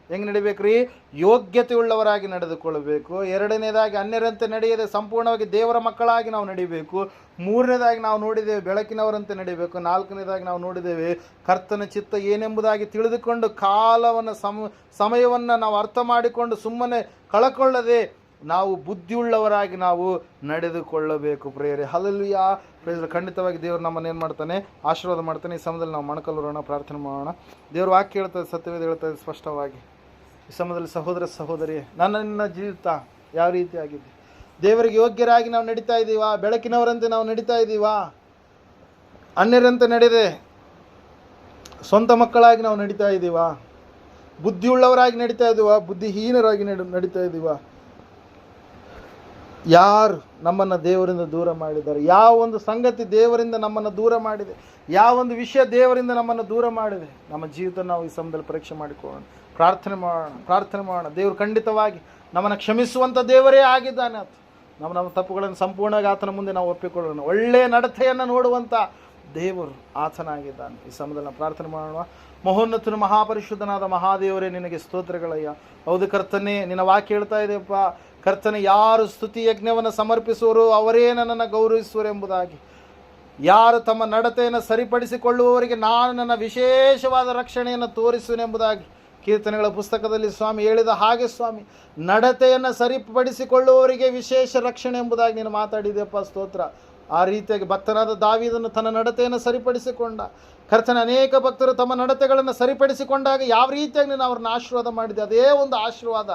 ಹೆಂಗೆ ನಡಿಬೇಕ್ರಿ? ಯೋಗ್ಯತೆ ಉಳ್ಳವರಾಗಿ ನಡೆದುಕೊಳ್ಳಬೇಕು. ಎರಡನೇದಾಗಿ ಅನ್ಯರಂತೆ ನಡೆಯದೆ ಸಂಪೂರ್ಣವಾಗಿ ದೇವರ ಮಕ್ಕಳಾಗಿ ನಾವು ನಡಿಬೇಕು. ಮೂರನೇದಾಗಿ ನಾವು ನೋಡಿದ್ದೇವೆ ಬೆಳಕಿನವರಂತೆ ನಡಿಬೇಕು. ನಾಲ್ಕನೇದಾಗಿ ನಾವು ನೋಡಿದ್ದೇವೆ ಕರ್ತನ ಚಿತ್ತ ಏನೆಂಬುದಾಗಿ ತಿಳಿದುಕೊಂಡು ಕಾಲವನ್ನು ಸಮಯವನ್ನು ನಾವು ಅರ್ಥ ಮಾಡಿಕೊಂಡು ಸುಮ್ಮನೆ ಕಳಕೊಳ್ಳದೆ ನಾವು ಬುದ್ಧಿಯುಳ್ಳವರಾಗಿ ನಾವು ನಡೆದುಕೊಳ್ಳಬೇಕು ಪ್ರಿಯರೇ. ಹಲ್ಲೆಲೂಯಾ. ಖಂಡಿತವಾಗಿ ದೇವರು ನಮ್ಮನ್ನು ಏನು ಮಾಡ್ತಾನೆ? ಆಶೀರ್ವಾದ ಮಾಡ್ತಾನೆ. ಈ ಸಮಯದಲ್ಲಿ ನಾವು ಮೊಣಕಲ್ಲುರೋಣ, ಪ್ರಾರ್ಥನೆ ಮಾಡೋಣ. ದೇವರು ವಾಕ್ಯ ಹೇಳ್ತದೆ, ಸತ್ಯವೇದ ಹೇಳ್ತದೆ ಸ್ಪಷ್ಟವಾಗಿ. ಈ ಸಮಯದಲ್ಲಿ ಸಹೋದರ ಸಹೋದರಿ, ನನ್ನ ಜೀವಿತ ಯಾವ ರೀತಿ ಆಗಿದೆ? ದೇವರಿಗೆ ಯೋಗ್ಯರಾಗಿ ನಾವು ನಡೀತಾ ಇದ್ದೀವಾ? ಬೆಳಕಿನವರಂತೆ ನಾವು ನಡೀತಾ ಇದ್ದೀವಾ? ಅನ್ಯರಂತೆ ನಡೆದೆ ಸ್ವಂತ ಮಕ್ಕಳಾಗಿ ನಾವು ನಡೀತಾ ಇದ್ದೀವಾ? ಬುದ್ಧಿಯುಳ್ಳವರಾಗಿ ನಡೀತಾ ಇದ್ದೀವಾ? ಬುದ್ಧಿಹೀನರಾಗಿ ನಡೀತಾ ಇದ್ದೀವಾ? ಯಾರು ನಮ್ಮನ್ನು ದೇವರಿಂದ ದೂರ ಮಾಡಿದ್ದಾರೆ? ಯಾವ ಒಂದು ಸಂಗತಿ ದೇವರಿಂದ ನಮ್ಮನ್ನು ದೂರ ಮಾಡಿದೆ? ಯಾವ ಒಂದು ವಿಷಯ ದೇವರಿಂದ ನಮ್ಮನ್ನು ದೂರ ಮಾಡಿದೆ? ನಮ್ಮ ಜೀವಿತ ನಾವು ಈ ಸಮಯದಲ್ಲಿ ಪರೀಕ್ಷೆ ಮಾಡಿಕೊಳ್ಳೋಣ, ಪ್ರಾರ್ಥನೆ ಮಾಡೋಣ. ದೇವರು ಖಂಡಿತವಾಗಿ ನಮ್ಮನ್ನು ಕ್ಷಮಿಸುವಂಥ ದೇವರೇ ಆಗಿದ್ದಾನೆ. ಆತ ನಮ್ಮ ತಪ್ಪುಗಳನ್ನು ಸಂಪೂರ್ಣವಾಗಿ ಆತನ ಮುಂದೆ ನಾವು ಒಪ್ಪಿಕೊಳ್ಳೋಣ. ಒಳ್ಳೆಯ ನಡತೆಯನ್ನು ನೋಡುವಂಥ ದೇವರು ಆತನಾಗಿದ್ದಾನೆ. ಈ ಸಮಯದಲ್ಲಿ ನಾವು ಪ್ರಾರ್ಥನೆ ಮಾಡೋಣ. ಮಹೋನ್ನತನು ಮಹಾಪರಿಶುದ್ಧನಾದ ಮಹಾದೇವರೇ, ನಿನಗೆ ಸ್ತೋತ್ರಗಳಯ್ಯ. ಹೌದು ಕರ್ತನೇ, ನಿನ್ನ ವಾಕ್ಯ ಹೇಳ್ತಾ ಇದೆಯಪ್ಪ, ಕರ್ತನೆ, ಯಾರು ಸ್ತುತಿ ಯಜ್ಞವನ್ನು ಸಮರ್ಪಿಸುವರು ಅವರೇ ನನ್ನನ್ನು ಗೌರವಿಸುವರು ಎಂಬುದಾಗಿ. ಯಾರು ತಮ್ಮ ನಡತೆಯನ್ನು ಸರಿಪಡಿಸಿಕೊಳ್ಳುವವರಿಗೆ ನಾನು ನನ್ನ ವಿಶೇಷವಾದ ರಕ್ಷಣೆಯನ್ನು ತೋರಿಸುವೆನೆಂಬುದಾಗಿ ಕೀರ್ತನೆಗಳ ಪುಸ್ತಕದಲ್ಲಿ ಸ್ವಾಮಿ ಹೇಳಿದ ಹಾಗೆ ಸ್ವಾಮಿ, ನಡತೆಯನ್ನು ಸರಿಪಡಿಸಿಕೊಳ್ಳುವವರಿಗೆ ವಿಶೇಷ ರಕ್ಷಣೆ ಎಂಬುದಾಗಿ ನೀನು ಮಾತಾಡಿದೆಯಪ್ಪ, ಸ್ತೋತ್ರ. ಆ ರೀತಿಯಾಗಿ ಭಕ್ತನಾದ ದಾವೀದನು ತನ್ನ ನಡತೆಯನ್ನು ಸರಿಪಡಿಸಿಕೊಂಡ. ಕರ್ತನ ಅನೇಕ ಭಕ್ತರು ತಮ್ಮ ನಡತೆಗಳನ್ನು ಸರಿಪಡಿಸಿಕೊಂಡಾಗ ಯಾವ ರೀತಿಯಾಗಿ ನೀನು ಅವ್ರನ್ನ ಆಶೀರ್ವಾದ ಮಾಡಿದೆ, ಅದೇ ಒಂದು ಆಶೀರ್ವಾದ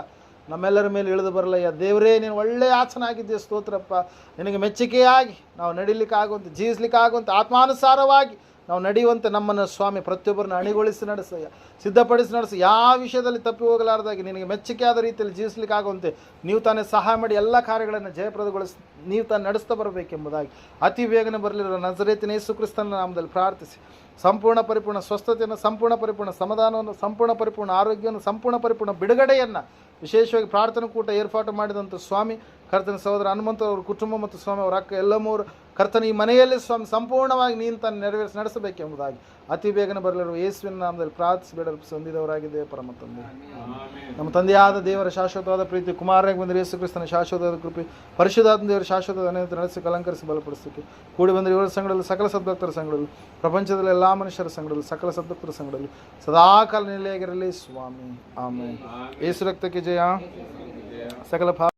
ನಮ್ಮೆಲ್ಲರ ಮೇಲೆ ಇಳಿದು ಬರಲಯ್ಯ. ದೇವರೇ, ನೀನು ಒಳ್ಳೆಯ ಆಚನಾಗಿದ್ದೀಯ, ಸ್ತೋತ್ರಪ್ಪ. ನಿನಗೆ ಮೆಚ್ಚುಗೆಯಾಗಿ ನಾವು ನಡೀಲಿಕ್ಕಾಗುವಂತೆ, ಜೀವಿಸ್ಲಿಕ್ಕಾಗುವಂತೆ, ಆತ್ಮಾನುಸಾರವಾಗಿ ನಾವು ನಡೆಯುವಂತೆ ನಮ್ಮನ್ನು ಸ್ವಾಮಿ ಪ್ರತಿಯೊಬ್ಬರನ್ನ ಅಣಿಗೊಳಿಸಿ ನಡೆಸಯ್ಯ, ಸಿದ್ಧಪಡಿಸಿ ನಡೆಸಿ. ಯಾವ ವಿಷಯದಲ್ಲಿ ತಪ್ಪಿ ಹೋಗಲಾರ್ದಾಗಿ ನಿನಗೆ ಮೆಚ್ಚುಗೆಯಾದ ರೀತಿಯಲ್ಲಿ ಜೀವಿಸ್ಲಿಕ್ಕಾಗುವಂತೆ ನೀವು ತಾನೇ ಸಹಾಯ ಮಾಡಿ ಎಲ್ಲ ಕಾರ್ಯಗಳನ್ನು ಜಯಪ್ರದಗೊಳಿಸಿ ನೀವು ತಾನು ನಡೆಸ್ತಾ ಬರಬೇಕೆಂಬುದಾಗಿ ಅತಿ ಬೇಗನೆ ಬರಲಿರೋ ನಜರೇತಿನ ಯೇಸು ಕ್ರಿಸ್ತನ ನಾಮದಲ್ಲಿ ಪ್ರಾರ್ಥಿಸಿ ಸಂಪೂರ್ಣ ಪರಿಪೂರ್ಣ ಸ್ವಸ್ಥತೆಯನ್ನು, ಸಂಪೂರ್ಣ ಪರಿಪೂರ್ಣ ಸಮಾಧಾನವನ್ನು, ಸಂಪೂರ್ಣ ಪರಿಪೂರ್ಣ ಆರೋಗ್ಯವನ್ನು, ಸಂಪೂರ್ಣ ಪರಿಪೂರ್ಣ ಬಿಡುಗಡೆಯನ್ನು ವಿಶೇಷವಾಗಿ ಪ್ರಾರ್ಥನಾ ಕೂಟ ಏರ್ಪಾಟು ಮಾಡಿದಂಥ ಸ್ವಾಮಿ ಕರ್ತನ ಸಹೋದರ ಹನುಮಂತ ಅವ್ರ ಕುಟುಂಬ ಮತ್ತು ಸ್ವಾಮಿ ಅವರ ಅಕ್ಕ ಎಲ್ಲಮ್ಮವರು ಕರ್ತನ ಈ ಮನೆಯಲ್ಲಿ ಸ್ವಾಮಿ ಸಂಪೂರ್ಣವಾಗಿ ನೀನು ತಾನು ನೆರವೇರಿಸಿ ನಡೆಸಬೇಕೆಂಬುದಾಗಿ ಅತಿ ಬೇಗನೆ ಬರಲಿರುವ ಯೇಸುವಿನ ನಾಮದಲ್ಲಿ ಪ್ರಾರ್ಥಿಸಿ ಬೇಡಲು ಹೊಂದಿದವರಾಗಿದ್ದೇವೆ ಪರಮ ತಂದೆ. ನಮ್ಮ ತಂದೆಯಾದ ದೇವರ ಶಾಶ್ವತವಾದ ಪ್ರೀತಿ, ಕುಮಾರನಾಗಿ ಬಂದರೆ ಯೇಸು ಕ್ರಿಸ್ತನ ಶಾಶ್ವತವಾದ ಕೃಪೆ, ಪರಿಶುದ್ಧಾತ್ಮ ದೇವರ ಶಾಶ್ವತವಾದ ಅನೇಕ ನಡೆಸಿ ಅಲಂಕರಿಸಿ ಬಲಪಡಿಸಲಿಕ್ಕೆ ಕೂಡಿ ಬಂದರೆ ಇವರ ಸಂಘದಲ್ಲಿ ಸಕಲ ಸದ್ಭಕ್ತರ ಸಂಘದಲ್ಲಿ, ಪ್ರಪಂಚದಲ್ಲಿ ಎಲ್ಲ ಮನುಷ್ಯರ ಸಂಘದಲ್ಲಿ, ಸಕಲ ಸದ್ಭಕ್ತರ ಸಂಘದಲ್ಲಿ ಸದಾಕಾಲ ನೆಲೆಯಾಗಿರಲಿ ಸ್ವಾಮಿ. ಆಮೇಲೆ ಯೇಸು ರಕ್ತಕ್ಕೆ ಜಯ. ಸಕಲ